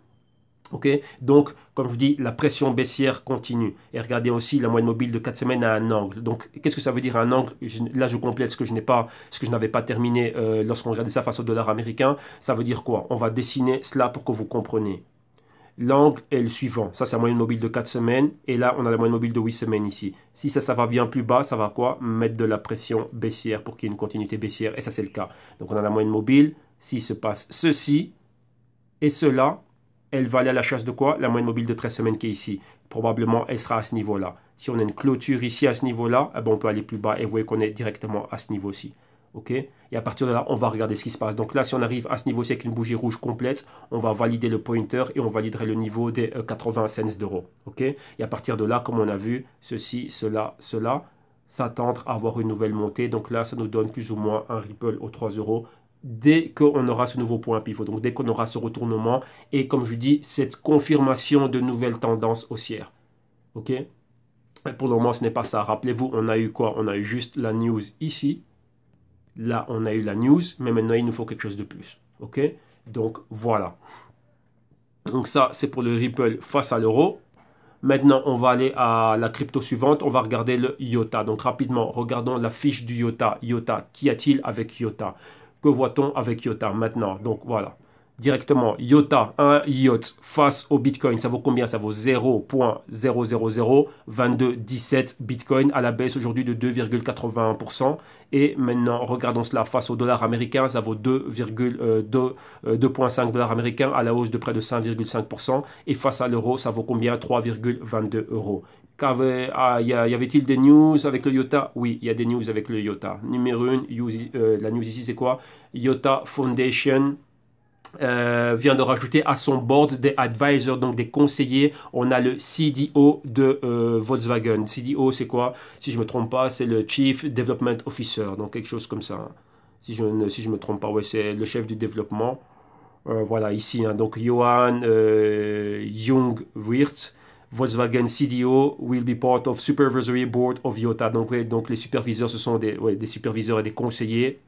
Ok, donc comme je vous dis, la pression baissière continue. Et regardez aussi la moyenne mobile de 4 semaines à un angle. Donc qu'est-ce que ça veut dire un angle? Là je complète ce que je n'avais pas terminé lorsqu'on regardait ça face au dollar américain. Ça veut dire quoi? On va dessiner cela pour que vous compreniez. L'angle est le suivant. Ça, c'est la moyenne mobile de 4 semaines. Et là, on a la moyenne mobile de 8 semaines ici. Si ça va bien plus bas, ça va quoi? Mettre de la pression baissière pour qu'il y ait une continuité baissière. Et ça, c'est le cas. Donc, on a la moyenne mobile. S'il se passe ceci et cela, elle va aller à la chasse de quoi? La moyenne mobile de 13 semaines qui est ici. Probablement, elle sera à ce niveau-là. Si on a une clôture ici à ce niveau-là, eh ben, on peut aller plus bas et vous voyez qu'on est directement à ce niveau-ci. Ok? Et à partir de là, on va regarder ce qui se passe. Donc là, si on arrive à ce niveau-ci avec une bougie rouge complète, on va valider le pointer et on validerait le niveau des 80 cents d'euros. Ok? Et à partir de là, comme on a vu, ceci, cela, cela, s'attendre à avoir une nouvelle montée. Donc là, ça nous donne plus ou moins un Ripple aux 3 euros dès qu'on aura ce nouveau point pivot, donc dès qu'on aura ce retournement et comme je dis, cette confirmation de nouvelles tendances haussières. Ok? Et pour le moment, ce n'est pas ça. Rappelez-vous, on a eu quoi? On a eu juste la news ici. Là, on a eu la news, mais maintenant, il nous faut quelque chose de plus. Ok? Donc, voilà. Donc ça, c'est pour le Ripple face à l'euro. Maintenant, on va aller à la crypto suivante. On va regarder le IOTA. Donc, rapidement, regardons la fiche du IOTA. IOTA, qu'y a-t-il avec IOTA? Que voit-on avec IOTA maintenant? Donc, voilà. Directement, IOTA, un IOT face au Bitcoin, ça vaut combien? Ça vaut 0,0002217 Bitcoin à la baisse aujourd'hui de 2,81%. Et maintenant, regardons cela face au dollar américain, ça vaut 2,5 dollars américains à la hausse de près de 5,5%. Et face à l'euro, ça vaut combien? 3,22 euros. Y avait-il des news avec le IOTA? Oui, il y a des news avec le IOTA. Numéro 1, la news ici, c'est quoi? IOTA Foundation vient de rajouter à son board des advisors, donc des conseillers. On a le CDO de Volkswagen. CDO, c'est quoi? Si je ne me trompe pas, c'est le Chief Development Officer, donc quelque chose comme ça. Si je ne me trompe pas, ouais, c'est le chef du développement. Voilà, ici, hein, donc Johan Jungwirth, Volkswagen CDO will be part of Supervisory Board of IOTA. Donc, ouais, donc les superviseurs, ce sont des superviseurs et des conseillers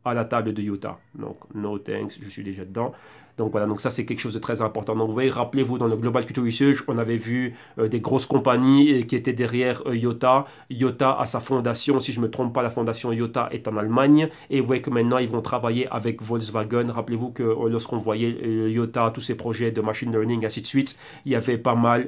à la table de IOTA. Donc, no thanks, je suis déjà dedans. Donc voilà, donc ça c'est quelque chose de très important. Donc vous voyez, rappelez-vous, dans le Global Crypto Research, on avait vu des grosses compagnies qui étaient derrière IOTA. IOTA a sa fondation, si je ne me trompe pas, la fondation IOTA est en Allemagne. Et vous voyez que maintenant, ils vont travailler avec Volkswagen. Rappelez-vous que lorsqu'on voyait IOTA, tous ces projets de machine learning, ainsi de suite, il y avait pas mal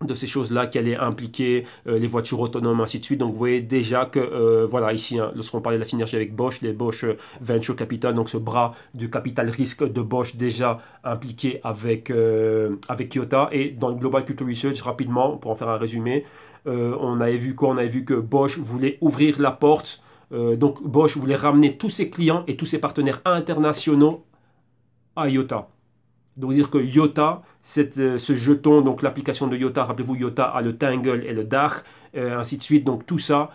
de ces choses-là qui allaient impliquer les voitures autonomes, ainsi de suite. Donc vous voyez déjà que, voilà, ici, hein, lorsqu'on parlait de la synergie avec Bosch, les Bosch Venture Capital, donc ce bras du capital risque de Bosch déjà impliqué avec IOTA. Et dans le Global Crypto Research, rapidement, pour en faire un résumé, on avait vu quoi? On avait vu que Bosch voulait ouvrir la porte. Donc Bosch voulait ramener tous ses clients et tous ses partenaires internationaux à IOTA. Donc dire que IOTA, ce jeton, donc l'application de IOTA, rappelez-vous, IOTA a le Tangle et le DAG, ainsi de suite. Donc tout ça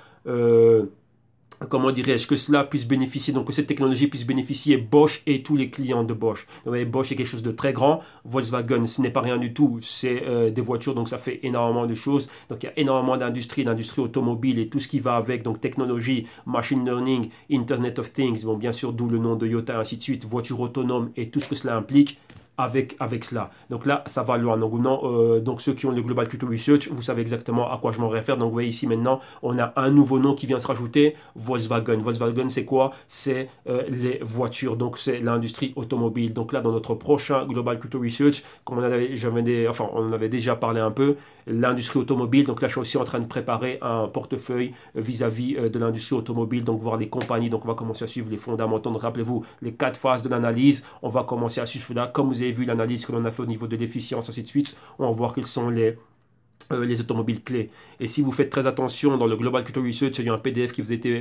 comment dirais-je, que cela puisse bénéficier, donc que cette technologie puisse bénéficier Bosch et tous les clients de Bosch. Donc, vous voyez, Bosch est quelque chose de très grand, Volkswagen, ce n'est pas rien du tout, c'est des voitures, donc ça fait énormément de choses. Donc il y a énormément d'industrie automobile et tout ce qui va avec, donc technologie, machine learning, Internet of Things, bon bien sûr d'où le nom de Toyota, ainsi de suite, voiture autonome et tout ce que cela implique. Avec cela. Donc là, ça va loin. Donc, non, donc ceux qui ont le Global Culture Research, vous savez exactement à quoi je m'en réfère. Donc vous voyez ici maintenant, on a un nouveau nom qui vient se rajouter, Volkswagen. Volkswagen, c'est quoi? C'est les voitures. Donc c'est l'industrie automobile. Donc là, dans notre prochain Global Culture Research, comme on en avait déjà parlé un peu, l'industrie automobile. Donc là, je suis aussi en train de préparer un portefeuille vis-à-vis de l'industrie automobile. Donc voir les compagnies. Donc on va commencer à suivre les fondamentaux. Donc rappelez-vous, les 4 phases de l'analyse. On va commencer à suivre là, comme vous avez vu l'analyse que l'on a fait au niveau de l'efficience, ainsi de suite. On va voir quels sont les automobiles clés. Et si vous faites très attention, dans le Global Culture Research, il y a eu un PDF qui vous a été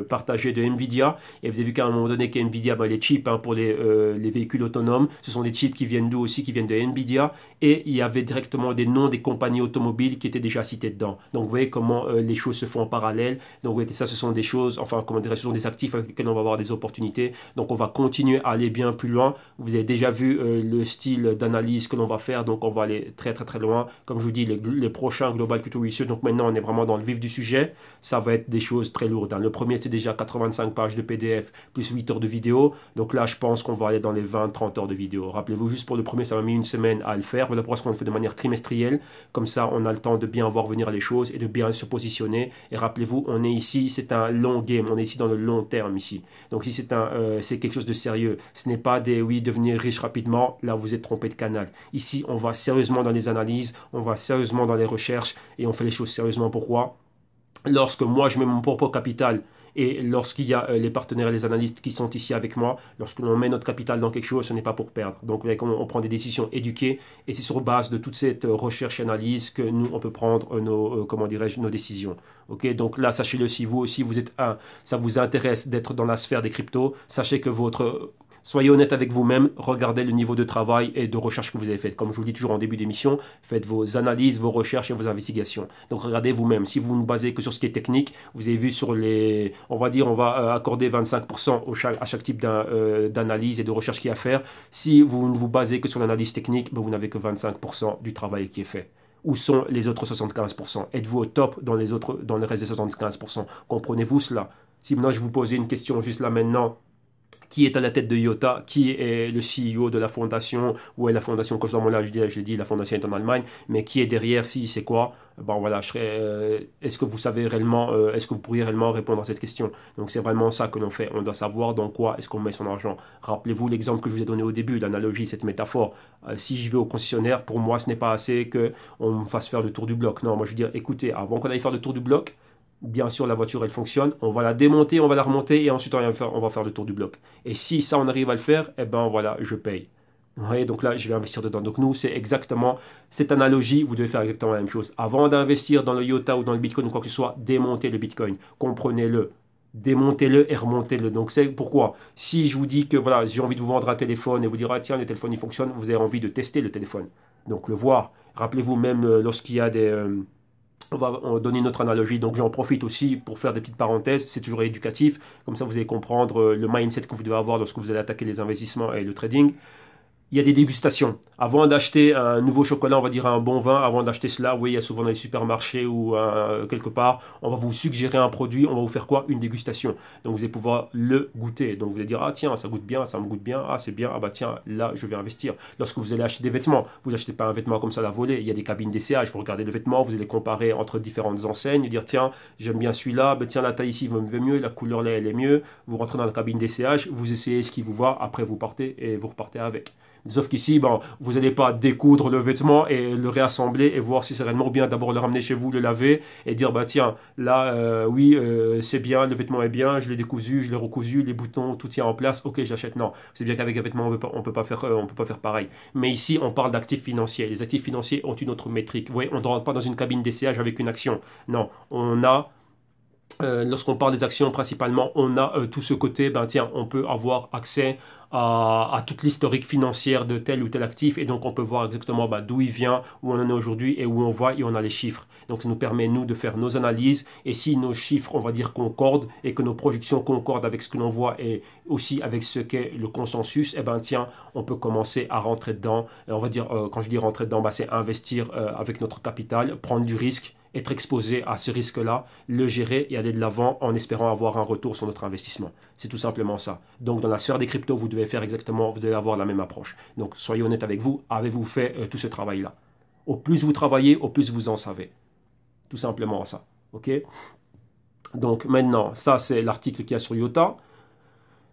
partagé de Nvidia, et vous avez vu qu'à un moment donné que Nvidia, les chips pour les véhicules autonomes, ce sont des chips qui viennent d'où aussi, qui viennent de Nvidia, et il y avait directement des noms des compagnies automobiles qui étaient déjà cités dedans. Donc vous voyez comment les choses se font en parallèle. Donc vous voyez que ça, ce sont des choses, enfin comment dire, ce sont des actifs avec lesquels on va avoir des opportunités. Donc on va continuer à aller bien plus loin. Vous avez déjà vu le style d'analyse que l'on va faire, donc on va aller très très très loin. Comme je vous dis, les prochains Global Culture Research, donc maintenant on est vraiment dans le vif du sujet, ça va être des choses très lourdes. Le premier c'est déjà 85 pages de PDF plus 8 heures de vidéo, donc là je pense qu'on va aller dans les 20-30 heures de vidéo. Rappelez-vous, juste pour le premier ça m'a mis une semaine à le faire, voilà pourquoi on le fait de manière trimestrielle, comme ça on a le temps de bien voir venir les choses et de bien se positionner. Et rappelez-vous, on est ici, c'est un long game, on est ici dans le long terme ici. Donc si c'est quelque chose de sérieux, ce n'est pas devenir riche rapidement, là vous êtes trompé de canal. Ici on va sérieusement dans les analyses, on va sérieusement dans les recherches et on fait les choses sérieusement. Pourquoi? Lorsque moi je mets mon propre capital et lorsqu'il y a les partenaires et les analystes qui sont ici avec moi, lorsque l'on met notre capital dans quelque chose, ce n'est pas pour perdre. Donc on prend des décisions éduquées et c'est sur base de toute cette recherche et analyse que nous on peut prendre nos décisions. Ok, donc là sachez-le, si vous aussi ça vous intéresse d'être dans la sphère des cryptos, sachez que soyez honnête avec vous-même, regardez le niveau de travail et de recherche que vous avez fait. Comme je vous le dis toujours en début d'émission, faites vos analyses, vos recherches et vos investigations. Donc regardez vous-même. Si vous ne basez que sur ce qui est technique, vous avez vu on va accorder 25% à chaque type d'analyse et de recherche qu'il y a à faire. Si vous ne vous basez que sur l'analyse technique, vous n'avez que 25% du travail qui est fait. Où sont les autres 75%? Êtes-vous au top dans le reste des 75%? Comprenez-vous cela? Si maintenant je vous posais une question juste là maintenant, qui est à la tête de IOTA, qui est le CEO de la fondation, où est la fondation, quand je l'ai dit, la fondation est en Allemagne, mais qui est derrière, c'est quoi? Bon voilà, est-ce que vous savez réellement, est-ce que vous pourriez réellement répondre à cette question? Donc c'est vraiment ça que l'on fait, on doit savoir dans quoi est-ce qu'on met son argent. Rappelez-vous l'exemple que je vous ai donné au début, l'analogie, cette métaphore. Si je vais au concessionnaire, pour moi ce n'est pas assez qu'on me fasse faire le tour du bloc. Non, moi je veux dire, écoutez, avant qu'on aille faire le tour du bloc, bien sûr, la voiture, elle fonctionne. On va la démonter, on va la remonter et ensuite on va faire le tour du bloc. Et si ça, on arrive à le faire, eh ben voilà, je paye. Vous voyez, donc là, je vais investir dedans. Donc nous, c'est exactement cette analogie. Vous devez faire exactement la même chose. Avant d'investir dans le IOTA ou dans le Bitcoin ou quoi que ce soit, démontez le Bitcoin. Comprenez-le. Démontez-le et remontez-le. Donc c'est pourquoi, si je vous dis que voilà, j'ai envie de vous vendre un téléphone et vous dire, ah tiens, le téléphone, il fonctionne, vous avez envie de tester le téléphone. Donc le voir. Rappelez-vous même lorsqu'il y a on va donner une autre analogie, donc j'en profite aussi pour faire des petites parenthèses, c'est toujours éducatif, comme ça vous allez comprendre le mindset que vous devez avoir lorsque vous allez attaquer les investissements et le trading. Il y a des dégustations. Avant d'acheter un nouveau chocolat, on va dire un bon vin, avant d'acheter cela, vous voyez, il y a souvent dans les supermarchés ou quelque part, on va vous suggérer un produit, on va vous faire quoi? Une dégustation. Donc vous allez pouvoir le goûter. Donc vous allez dire, ah tiens, ça goûte bien, ça me goûte bien, ah c'est bien, ah bah tiens, là je vais investir. Lorsque vous allez acheter des vêtements, vous n'achetez pas un vêtement comme ça à la volée, il y a des cabines d'essayage, vous regardez le vêtement, vous allez comparer entre différentes enseignes, et dire tiens, j'aime bien celui-là, bah, tiens, la taille ici me veut mieux, la couleur là elle est mieux, vous rentrez dans la cabine d'essayage, vous essayez ce qui vous va, après vous partez et vous repartez avec. Sauf qu'ici, vous n'allez pas découdre le vêtement et le réassembler et voir si c'est réellement bien. D'abord le ramener chez vous, le laver et dire, bah tiens, là, c'est bien, le vêtement est bien, je l'ai décousu, je l'ai recousu, les boutons, tout tient en place, ok, j'achète. Non, c'est bien qu'avec un vêtement, on peut pas faire pareil. Mais ici, on parle d'actifs financiers. Les actifs financiers ont une autre métrique. Vous voyez, on ne rentre pas dans une cabine d'essayage avec une action. Non, on a lorsqu'on parle des actions, principalement, on a tout ce côté, ben tiens, on peut avoir accès à toute l'historique financière de tel ou tel actif, et donc on peut voir exactement ben, d'où il vient, où on en est aujourd'hui et où on va, et on a les chiffres. Donc ça nous permet, nous, de faire nos analyses, et si nos chiffres, on va dire, concordent, et que nos projections concordent avec ce que l'on voit, et aussi avec ce qu'est le consensus, eh ben tiens, on peut commencer à rentrer dedans. On va dire, quand je dis rentrer dedans, ben, c'est investir avec notre capital, prendre du risque, être exposé à ce risque-là, le gérer et aller de l'avant en espérant avoir un retour sur notre investissement. C'est tout simplement ça. Donc dans la sphère des cryptos, vous devez faire exactement, vous devez avoir la même approche. Donc soyez honnête avec vous, avez-vous fait tout ce travail-là? Au plus vous travaillez, au plus vous en savez. Tout simplement ça. Ok? Donc maintenant, ça c'est l'article qu'il y a sur IOTA.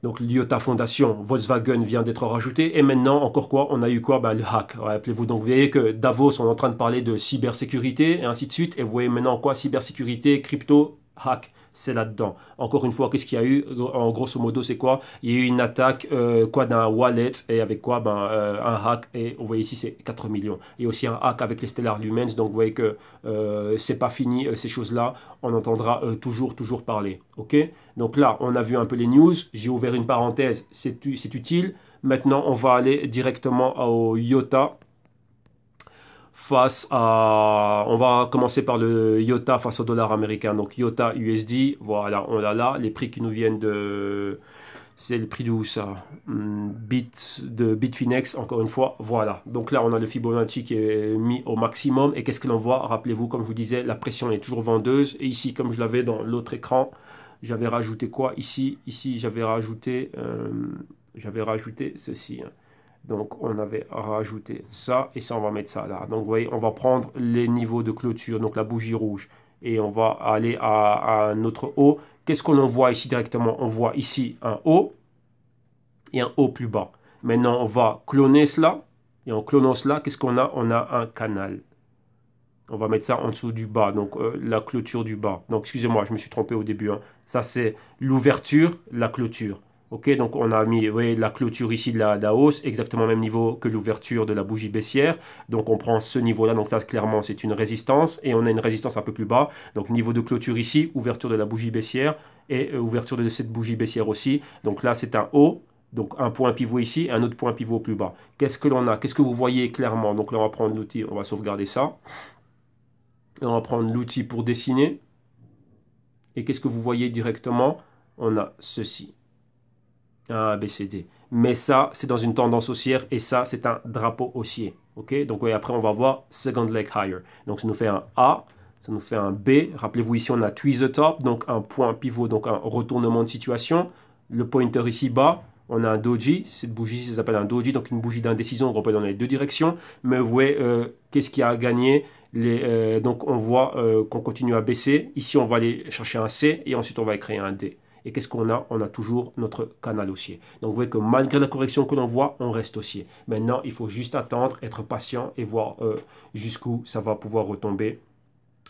Donc l'IOTA Fondation, Volkswagen vient d'être rajouté. Et maintenant, encore quoi? On a eu quoi? Ben, le hack. Rappelez-vous, donc vous voyez que Davos, on est en train de parler de cybersécurité et ainsi de suite. Et vous voyez maintenant quoi? Cybersécurité, crypto, hack. C'est là-dedans. Encore une fois, qu'est-ce qu'il y a eu? En grosso modo, c'est quoi? Il y a eu une attaque quoi d'un wallet et avec quoi? Ben, un hack. Et vous voyez ici, c'est 4 millions. Il y a aussi un hack avec les Stellar Lumens. Donc vous voyez que c'est pas fini, ces choses-là. On entendra toujours parler. Ok? Donc là, on a vu un peu les news. J'ai ouvert une parenthèse. C'est utile. Maintenant, on va aller directement au IOTA. On va commencer par le IOTA face au dollar américain. Donc IOTA USD, voilà, on a là les prix qui nous viennent de, c'est le prix d'où ça? De Bitfinex, encore une fois, voilà. Donc là, on a le Fibonacci qui est mis au maximum. Et qu'est-ce que l'on voit? Rappelez-vous, comme je vous disais, la pression est toujours vendeuse. Et ici, comme je l'avais dans l'autre écran, j'avais rajouté quoi? Ici, j'avais rajouté ceci, hein. Donc on avait rajouté ça et ça on va mettre ça là. Donc vous voyez, on va prendre les niveaux de clôture, donc la bougie rouge, et on va aller à un autre haut. Qu'est-ce qu'on voit ici directement? On voit ici un haut et un haut plus bas. Maintenant on va cloner cela, et en clonant cela, qu'est-ce qu'on a? On a un canal. On va mettre ça en dessous du bas, donc la clôture du bas. Donc excusez-moi, je me suis trompé au début, hein. Ça c'est l'ouverture, la clôture. Ok, donc on a mis, vous voyez, la clôture ici de la hausse, exactement au même niveau que l'ouverture de la bougie baissière. Donc on prend ce niveau-là, donc là clairement c'est une résistance, et on a une résistance un peu plus bas. Donc niveau de clôture ici, ouverture de la bougie baissière, et ouverture de cette bougie baissière aussi. Donc là c'est un haut, donc un point pivot ici, et un autre point pivot plus bas. Qu'est-ce que l'on a? Qu'est-ce que vous voyez clairement? Donc là on va prendre l'outil, on va sauvegarder ça. Et on va prendre l'outil pour dessiner. Et qu'est-ce que vous voyez directement? On a ceci. Un ABCD. Mais ça, c'est dans une tendance haussière et ça, c'est un drapeau haussier. Ok? Donc oui, après, on va voir second leg higher. Donc ça nous fait un A, ça nous fait un B. Rappelez-vous, ici, on a tweeze the top, donc un point pivot, donc un retournement de situation. Le pointer ici bas, on a un doji. Cette bougie, ça s'appelle un doji, donc une bougie d'indécision, on peut dans les deux directions. Mais vous voyez, qu'est-ce qui a gagné? Donc on voit qu'on continue à baisser. Ici, on va aller chercher un C et ensuite, on va créer un D. Et qu'est-ce qu'on a? On a toujours notre canal haussier. Donc vous voyez que malgré la correction que l'on voit, on reste haussier. Maintenant, il faut juste attendre, être patient et voir jusqu'où ça va pouvoir retomber.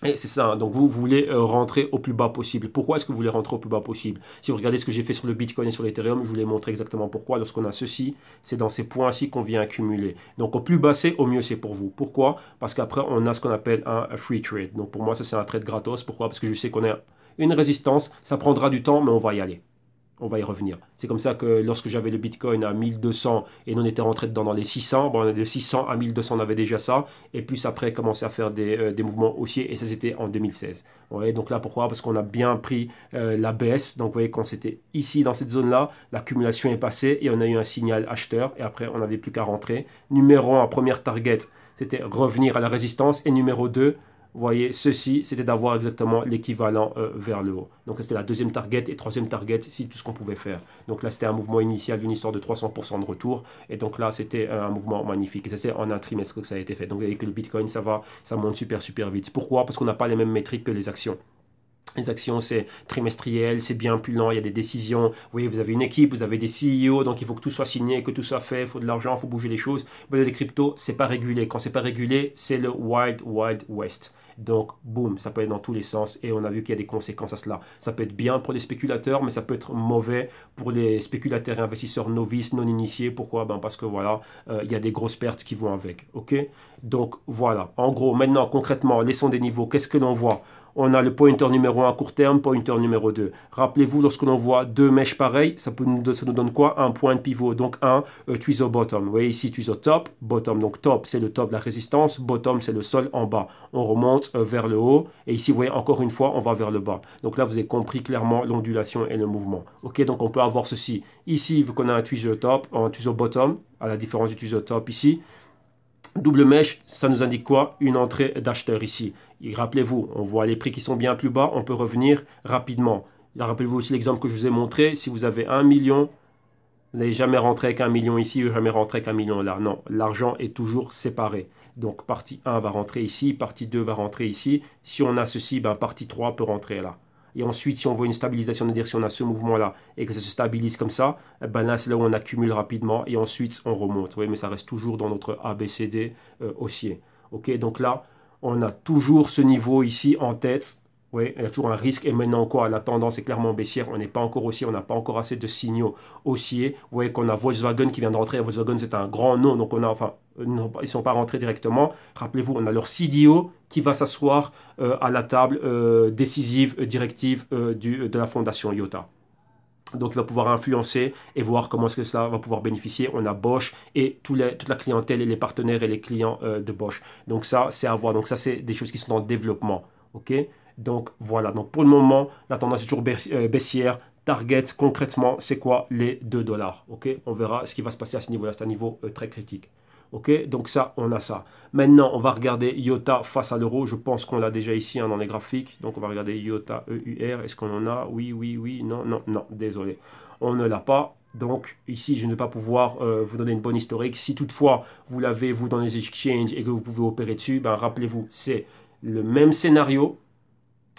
Et c'est ça, hein. Donc vous voulez rentrer au plus bas possible. Pourquoi est-ce que vous voulez rentrer au plus bas possible? Si vous regardez ce que j'ai fait sur le Bitcoin et sur l'Ethereum, je vous l'ai montré exactement pourquoi. Lorsqu'on a ceci, c'est dans ces points-ci qu'on vient accumuler. Donc au plus bas c'est, au mieux c'est pour vous. Pourquoi? Parce qu'après on a ce qu'on appelle un free trade. Donc pour moi ça c'est un trade gratos. Pourquoi? Parce que je sais qu'on a une résistance, ça prendra du temps mais on va y aller. On va y revenir. C'est comme ça que lorsque j'avais le Bitcoin à 1200 et on était rentré dedans dans les 600, bon, de 600 à 1200 on avait déjà ça, et puis après commencer à faire des mouvements haussiers, et ça c'était en 2016. Ouais, donc là pourquoi? Parce qu'on a bien pris la baisse, donc vous voyez quand c'était ici dans cette zone-là, l'accumulation est passée et on a eu un signal acheteur, et après on n'avait plus qu'à rentrer. Numéro 1, première target, c'était revenir à la résistance, et numéro 2, vous voyez, ceci, c'était d'avoir exactement l'équivalent vers le haut. Donc c'était la deuxième target et troisième target, ici, tout ce qu'on pouvait faire. Donc là, c'était un mouvement initial d'une histoire de 300% de retour. Et donc là, c'était un mouvement magnifique. Et ça, c'est en un trimestre que ça a été fait. Donc vous voyez que le Bitcoin, ça monte super vite. Pourquoi? Parce qu'on n'a pas les mêmes métriques que les actions. Les actions, c'est trimestriel, c'est bien plus lent, il y a des décisions. Vous voyez, vous avez une équipe, vous avez des CEO, donc il faut que tout soit signé, que tout soit fait, il faut de l'argent, il faut bouger les choses. Mais les cryptos, c'est pas régulé. Quand c'est pas régulé, c'est le wild west. Donc, boum, ça peut être dans tous les sens et on a vu qu'il y a des conséquences à cela. Ça peut être bien pour les spéculateurs, mais ça peut être mauvais pour les spéculateurs et investisseurs novices, non initiés. Pourquoi? Parce que voilà, il y a des grosses pertes qui vont avec. Ok? Donc, voilà. En gros, maintenant, concrètement, laissons des niveaux. Qu'est-ce que l'on voit? On a le pointer numéro 1 à court terme, pointer numéro 2. Rappelez-vous, lorsque l'on voit deux mèches pareilles, ça nous donne quoi? Un point de pivot, donc un tweezer bottom. Vous voyez ici, tweezer top, bottom. Donc top, c'est le top de la résistance, bottom, c'est le sol en bas. On remonte vers le haut, et ici, vous voyez, encore une fois, on va vers le bas. Donc là, vous avez compris clairement l'ondulation et le mouvement. Ok, donc on peut avoir ceci. Ici, vu qu'on a un tweezer top, un tweezer bottom, à la différence du tweezer top ici, double mèche, ça nous indique quoi? Une entrée d'acheteur ici. Et rappelez-vous, on voit les prix qui sont bien plus bas, on peut revenir rapidement. Rappelez-vous aussi l'exemple que je vous ai montré. Si vous avez 1 million, vous n'allez jamais rentrer avec 1 million ici, jamais rentrer avec 1 million là. Non, l'argent est toujours séparé. Donc partie 1 va rentrer ici, partie 2 va rentrer ici. Si on a ceci, ben, partie 3 peut rentrer là. Et ensuite, si on voit une stabilisation, c'est-à-dire si on a ce mouvement-là et que ça se stabilise comme ça, ben là, c'est là où on accumule rapidement et ensuite, on remonte. Oui, mais ça reste toujours dans notre ABCD haussier. Ok, donc là, on a toujours ce niveau ici en tête. Oui, il y a toujours un risque. Et maintenant, quoi? La tendance est clairement baissière. On n'est pas encore haussier. On n'a pas encore assez de signaux haussiers. Vous voyez qu'on a Volkswagen qui vient de rentrer. Volkswagen, c'est un grand nom. Donc, on a, enfin, ils ne sont pas rentrés directement. Rappelez-vous, on a leur CDO qui va s'asseoir à la table décisive, directive de la fondation IOTA. Donc, il va pouvoir influencer et voir comment est-ce que cela va pouvoir bénéficier. On a Bosch et toute la clientèle et les partenaires et les clients de Bosch. Donc, ça, c'est à voir. Donc, ça, c'est des choses qui sont en développement. OK? Donc, voilà. Donc, pour le moment, la tendance est toujours baissière. Target, concrètement, c'est quoi? Les 2 dollars. OK? On verra ce qui va se passer à ce niveau-là. C'est un niveau très critique. Ok, donc ça, on a ça. Maintenant, on va regarder IOTA face à l'euro. Je pense qu'on l'a déjà ici dans les graphiques. Donc, on va regarder IOTA EUR. Est-ce qu'on en a? Oui, oui, oui. Non, non, non. Désolé. On ne l'a pas. Donc, ici, je ne vais pas pouvoir vous donner une bonne historique. Si toutefois, vous l'avez, vous, dans les exchanges et que vous pouvez opérer dessus, ben, rappelez-vous, c'est le même scénario.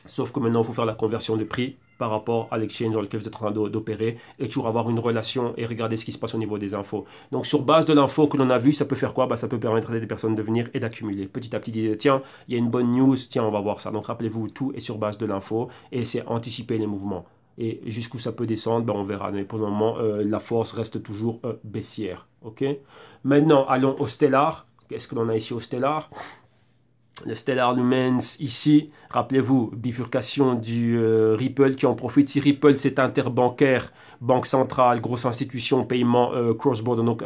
Sauf que maintenant, il faut faire la conversion de prix par rapport à l'exchange dans lequel vous êtes en train d'opérer et toujours avoir une relation et regarder ce qui se passe au niveau des infos. Donc, sur base de l'info que l'on a vu, ça peut faire quoi? Ça peut permettre à des personnes de venir et d'accumuler. Petit à petit, dire, tiens, il y a une bonne news, tiens, on va voir ça. Donc, rappelez-vous, tout est sur base de l'info et c'est anticiper les mouvements. Et jusqu'où ça peut descendre, on verra. Mais pour le moment, la force reste toujours baissière. Ok. Maintenant, allons au Stellar. Qu'est-ce que l'on a ici au Stellar? Le Stellar Lumens ici, rappelez-vous, bifurcation du Ripple qui en profite. Si Ripple c'est interbancaire, banque centrale, grosse institution, paiement cross-border, donc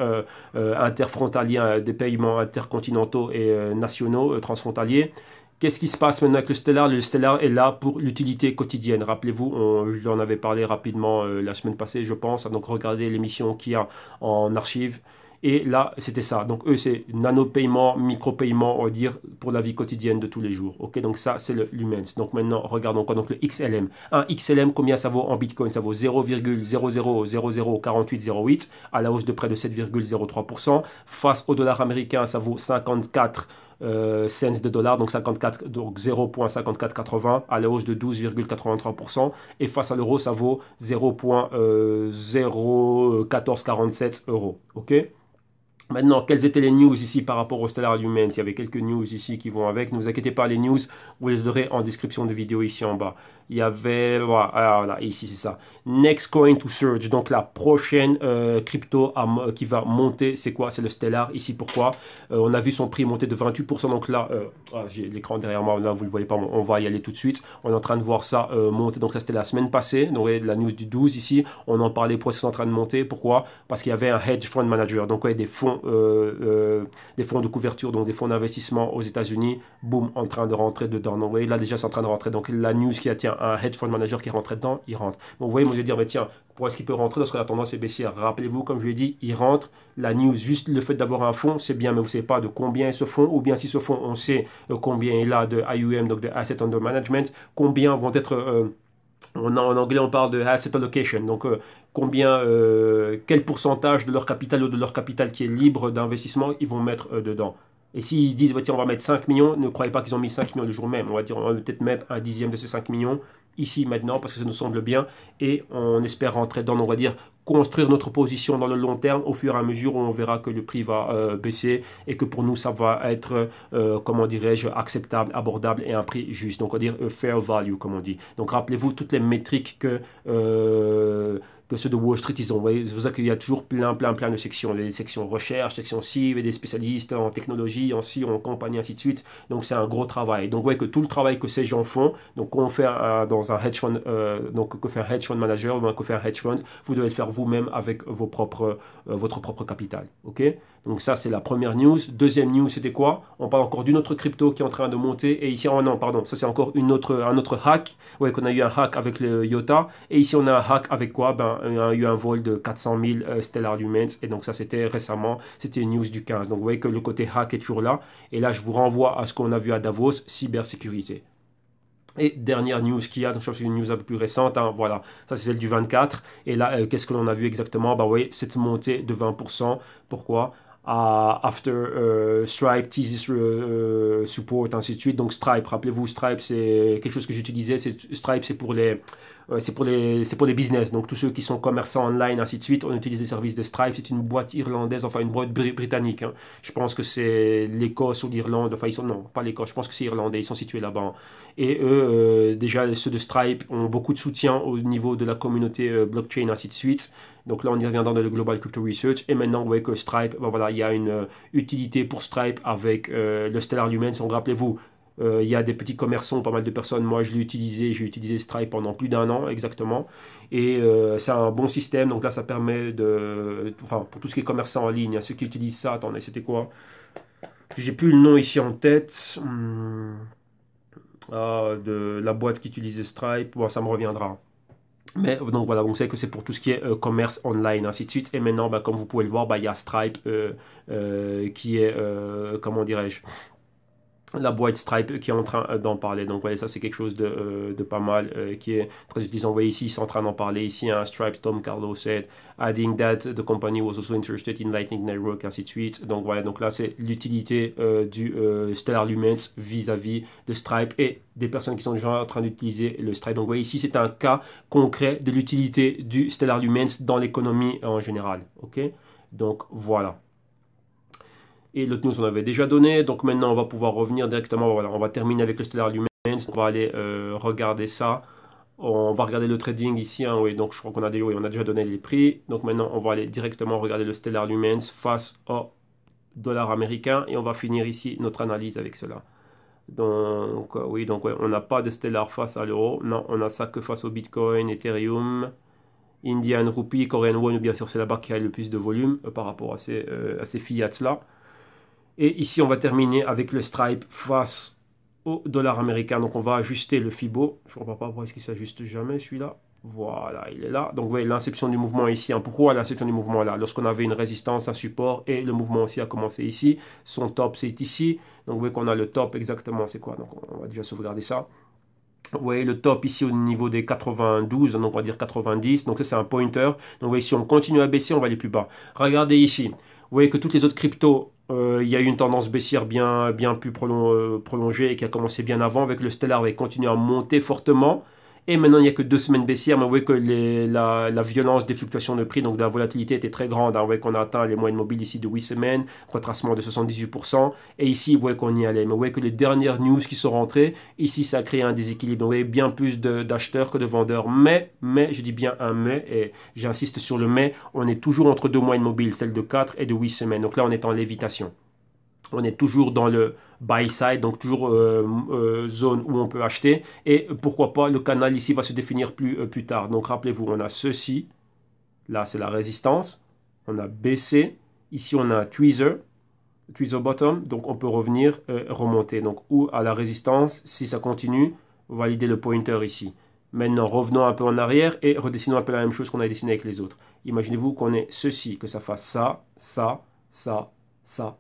interfrontalier, des paiements intercontinentaux et nationaux, transfrontaliers. Qu'est-ce qui se passe maintenant avec le Stellar? Le Stellar est là pour l'utilité quotidienne. Rappelez-vous, je en avais parlé rapidement la semaine passée, je pense. Donc regardez l'émission qu'il y a en archive. Et là, c'était ça. Donc, eux, c'est nano-paiement, micro-paiement, on va dire, pour la vie quotidienne de tous les jours. OK, donc ça, c'est le Lumens. Donc, maintenant, regardons quoi. Donc, le XLM. Un XLM, combien ça vaut en Bitcoin? Ça vaut 0,00004808 à la hausse de près de 7,03%. Face au dollar américain, ça vaut 54 cents de dollars, donc 54, donc 0,5480 à la hausse de 12,83%. Et face à l'euro, ça vaut 0,01447 euros. OK? Maintenant, quelles étaient les news ici par rapport au Stellar Lumens? Il y avait quelques news ici qui vont avec. Ne vous inquiétez pas, les news, vous les aurez en description de vidéo ici en bas. Il y avait, voilà, ici c'est ça. Next coin to surge, donc la prochaine crypto qui va monter, c'est quoi? C'est le Stellar. Ici, pourquoi? On a vu son prix monter de 28%. Donc là, j'ai l'écran derrière moi, là vous ne le voyez pas, on va y aller tout de suite. On est en train de voir ça monter. Donc ça, c'était la semaine passée. Donc vous voyez, la news du 12 ici. On en parlait, pourquoi c'est en train de monter? Pourquoi? Parce qu'il y avait un hedge fund manager. Donc ouais, des fonds de couverture, donc des fonds d'investissement aux États-Unis, boum, en train de rentrer dedans. Donc, vous voyez, là, déjà, c'est en train de rentrer. Donc, la news qui a, tiens, un hedge fund manager qui est rentré dedans, il rentre. Donc, vous voyez, moi, je vais dire, mais tiens, pourquoi est-ce qu'il peut rentrer lorsque la tendance est baissière? Rappelez-vous, comme je l'ai dit, il rentre. La news, juste le fait d'avoir un fonds, c'est bien, mais vous ne savez pas de combien est ce fonds, ou bien si ce fonds, on sait combien est là de AUM, donc de Asset Under Management, combien vont être. En anglais, on parle de asset allocation. Donc, quel pourcentage de leur capital ou de leur capital qui est libre d'investissement ils vont mettre dedans. Et s'ils disent, tiens, on va mettre 5 millions, ne croyez pas qu'ils ont mis 5 millions le jour même. On va dire, on va peut-être mettre un dixième de ces 5 millions ici, maintenant, parce que ça nous semble bien. Et on espère rentrer dans, on va dire, construire notre position dans le long terme au fur et à mesure où on verra que le prix va baisser et que pour nous, ça va être, comment dirais-je, acceptable, abordable et un prix juste. Donc, on va dire fair value, comme on dit. Donc, rappelez-vous toutes les métriques que ceux de Wall Street, ils ont. Vous voyez, c'est pour ça qu'il y a toujours plein de sections. Les sections recherche, sections cibles, et des spécialistes en technologie, en ci, en compagnie, ainsi de suite. Donc c'est un gros travail. Donc vous voyez que tout le travail que ces gens font, donc qu'on fait dans un hedge fund, donc que fait un hedge fund manager, ou que fait un hedge fund, vous devez le faire vous-même avec votre propre capital. Ok? Donc ça c'est la première news. Deuxième news, c'était quoi? On parle encore d'une autre crypto qui est en train de monter. Et ici, oh non, pardon, ça c'est encore un autre hack. Vous voyez qu'on a eu un hack avec le IOTA. Et ici, on a un hack avec quoi? Il y a eu un vol de 400 000 Stellar Lumens. Et donc ça, c'était récemment, c'était une news du 15. Donc vous voyez que le côté hack est toujours là. Et là, je vous renvoie à ce qu'on a vu à Davos, cybersécurité. Et dernière news qu'il y a, donc je pense que c'est une news un peu plus récente, hein, voilà, ça c'est celle du 24. Et là, qu'est-ce que l'on a vu exactement? Bah oui, cette montée de 20%. Pourquoi? After Stripe, Thesis Support, ainsi de suite. Donc Stripe, rappelez-vous, Stripe c'est quelque chose que j'utilisais. Stripe c'est pour les business. Donc tous ceux qui sont commerçants online, ainsi de suite, on utilise les services de Stripe. C'est une boîte irlandaise, enfin une boîte britannique. Hein. Je pense que c'est l'Écosse ou l'Irlande. Enfin non, pas l'Écosse. Je pense que c'est irlandais. Ils sont situés là-bas. Et eux, déjà ceux de Stripe ont beaucoup de soutien au niveau de la communauté blockchain, ainsi de suite. Donc là, on y reviendra dans le Global Crypto Research. Et maintenant, vous voyez que Stripe, ben voilà, il y a une utilité pour Stripe avec le Stellar Lumens. Donc rappelez-vous, il y a des petits commerçants, pas mal de personnes. Moi, j'ai utilisé Stripe pendant plus d'un an exactement. Et c'est un bon système. Donc là, ça permet enfin, pour tout ce qui est commerçant en ligne, hein, ceux qui utilisent ça, attendez, c'était quoi? J'ai plus le nom ici en tête. De la boîte qui utilise Stripe. Bon, ça me reviendra. Mais donc voilà, donc c'est que c'est pour tout ce qui est commerce online, ainsi de suite. Et maintenant, bah, comme vous pouvez le voir, bah, il y a Stripe qui est, comment dirais-je, la boîte Stripe qui est en train d'en parler. Donc voilà, ça c'est quelque chose de pas mal qui est très utilisé. Vous voyez ici, ils sont en train d'en parler ici. Hein, Stripe, Tom Carlo said, adding that the company was also interested in Lightning Network, ainsi de suite. Donc voilà, donc là c'est l'utilité du Stellar Lumens vis-à-vis de Stripe et des personnes qui sont déjà en train d'utiliser le Stripe. Donc vous voyez ici, c'est un cas concret de l'utilité du Stellar Lumens dans l'économie en général. Ok, donc voilà. Et l'autre news, on avait déjà donné. Donc maintenant, on va pouvoir revenir directement. Voilà, on va terminer avec le Stellar Lumens. On va aller regarder ça. On va regarder le trading ici. Hein, oui, donc je crois on a déjà donné les prix. Donc maintenant, on va aller directement regarder le Stellar Lumens face au dollar américain. Et on va finir ici notre analyse avec cela. Donc oui, donc ouais, on n'a pas de Stellar face à l'euro. Non, on a ça que face au Bitcoin, Ethereum, Indian Rupee, Korean Won. Bien sûr, c'est là-bas qu'il y a le plus de volume par rapport à ces fiats-là. Et ici, on va terminer avec le Stripe face au dollar américain. Donc, on va ajuster le Fibo. Je ne comprends pas pourquoi est-ce qu'il ne s'ajuste jamais, celui-là. Voilà, il est là. Donc, vous voyez l'inception du mouvement ici. Hein. Pourquoi l'inception du mouvement là? Lorsqu'on avait une résistance, un support, et le mouvement aussi a commencé ici. Son top, c'est ici. Donc, vous voyez qu'on a le top exactement. C'est quoi? Donc, on va déjà sauvegarder ça. Vous voyez le top ici au niveau des 92, donc on va dire 90. Donc, ça, c'est un pointer. Donc, vous voyez, si on continue à baisser, on va aller plus bas. Regardez ici. Vous voyez que toutes les autres cryptos, il y a eu une tendance baissière bien plus prolongée et qui a commencé bien avant avec le Stellar qui continue à monter fortement. Et maintenant, il n'y a que 2 semaines baissières, mais vous voyez que la violence des fluctuations de prix, donc de la volatilité était très grande. Hein. Vous voyez qu'on a atteint les moyennes mobiles ici de 8 semaines, retracement de 78%. Et ici, vous voyez qu'on y allait. Mais vous voyez que les dernières news qui sont rentrées, ici, ça a créé un déséquilibre. Donc, vous voyez bien plus d'acheteurs que de vendeurs. Mais, je dis bien un mais, et j'insiste sur le mais, on est toujours entre deux moyennes mobiles, celle de 4 et de 8 semaines. Donc là, on est en lévitation. On est toujours dans le buy side, donc toujours zone où on peut acheter. Et pourquoi pas, le canal ici va se définir plus tard. Donc rappelez-vous, on a ceci. Là, c'est la résistance. On a BC. Ici, on a un tweezer bottom. Donc on peut revenir remonter. Donc ou à la résistance, si ça continue, valider le pointer ici. Maintenant, revenons un peu en arrière et redessinons un peu la même chose qu'on a dessiné avec les autres. Imaginez-vous qu'on ait ceci, que ça fasse ça, ça, ça, ça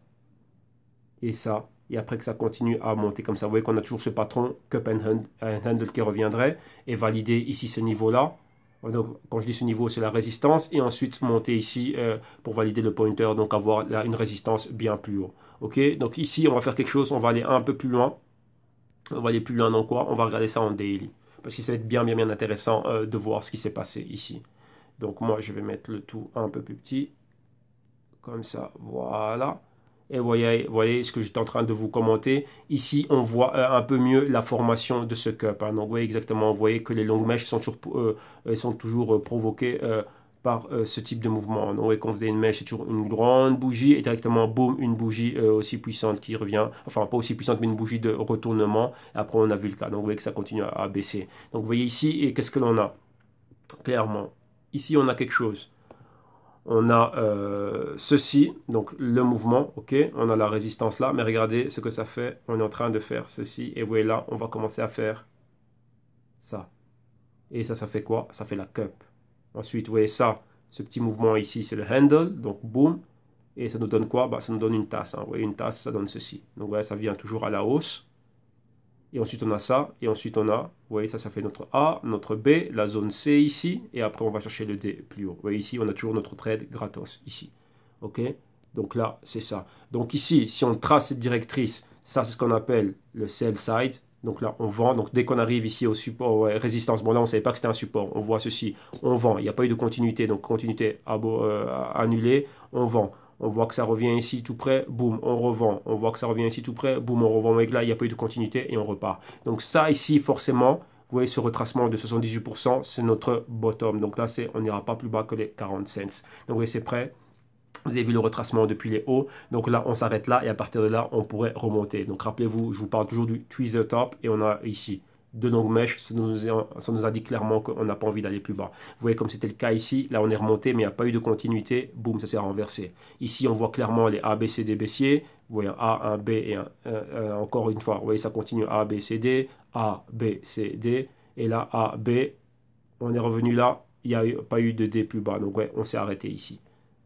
et ça, et après que ça continue à monter comme ça. Vous voyez qu'on a toujours ce patron cup and handle qui reviendrait et valider ici ce niveau-là. Donc, quand je dis ce niveau, c'est la résistance et ensuite monter ici pour valider le pointer, donc avoir là une résistance bien plus haut. Ok, donc ici, on va faire quelque chose, on va aller un peu plus loin. On va aller plus loin dans quoi? On va regarder ça en daily. Parce que ça va être bien intéressant de voir ce qui s'est passé ici. Donc moi, je vais mettre le tout un peu plus petit. Comme ça, voilà. Et voyez ce que j'étais en train de vous commenter. Ici, on voit un peu mieux la formation de ce cup. Hein. Donc, vous voyez exactement, vous voyez que les longues mèches sont toujours provoquées par ce type de mouvement. Donc, quand vous avez une mèche, c'est toujours une grande bougie et directement, boum, une bougie aussi puissante qui revient, enfin pas aussi puissante, mais une bougie de retournement. Et après, on a vu le cas. Donc, vous voyez que ça continue à baisser. Donc, vous voyez ici, et qu'est-ce que l'on a? Clairement, ici, on a quelque chose. On a ceci, donc le mouvement, ok, on a la résistance là, mais regardez ce que ça fait. On est en train de faire ceci, et vous voyez là, on va commencer à faire ça. Et ça fait quoi? Ça fait la cup. Ensuite, vous voyez ça, ce petit mouvement ici, c'est le handle, donc boum. Et ça nous donne quoi? Bah, ça nous donne une tasse. Hein. Vous voyez, une tasse, ça donne ceci. Donc voilà, ça vient toujours à la hausse. Et ensuite, on a ça. Et ensuite, on a, vous voyez, ça fait notre A, notre B, la zone C ici. Et après, on va chercher le D plus haut. Vous voyez, ici, on a toujours notre trade gratos, ici. OK? Donc là, c'est ça. Donc ici, si on trace cette directrice, ça, c'est ce qu'on appelle le sell side. Donc là, on vend. Donc dès qu'on arrive ici au support, résistance, bon là, on ne savait pas que c'était un support. On voit ceci, on vend. Il n'y a pas eu de continuité. Donc continuité annulée, on vend. On voit que ça revient ici tout près, boum, on revend. On voit que ça revient ici tout près, boum, on revend. Avec là, il n'y a pas eu de continuité et on repart. Donc ça ici, forcément, vous voyez ce retracement de 78%, c'est notre bottom. Donc là, on n'ira pas plus bas que les 40 cents. Donc vous voyez, c'est prêt. Vous avez vu le retracement depuis les hauts. Donc là, on s'arrête là et à partir de là, on pourrait remonter. Donc rappelez-vous, je vous parle toujours du tweezer top et on a ici deux longues mèches. Ça nous indique clairement qu'on n'a pas envie d'aller plus bas. Vous voyez comme c'était le cas ici. Là, on est remonté, mais il n'y a pas eu de continuité. Boum, ça s'est renversé. Ici, on voit clairement les A, B, C, D baissiers. Vous voyez un A, un B et encore une fois. Vous voyez, ça continue A, B, C, D. A, B, C, D. Et là, A, B. On est revenu là. Il n'y a pas eu de D plus bas. Donc ouais, on s'est arrêté ici.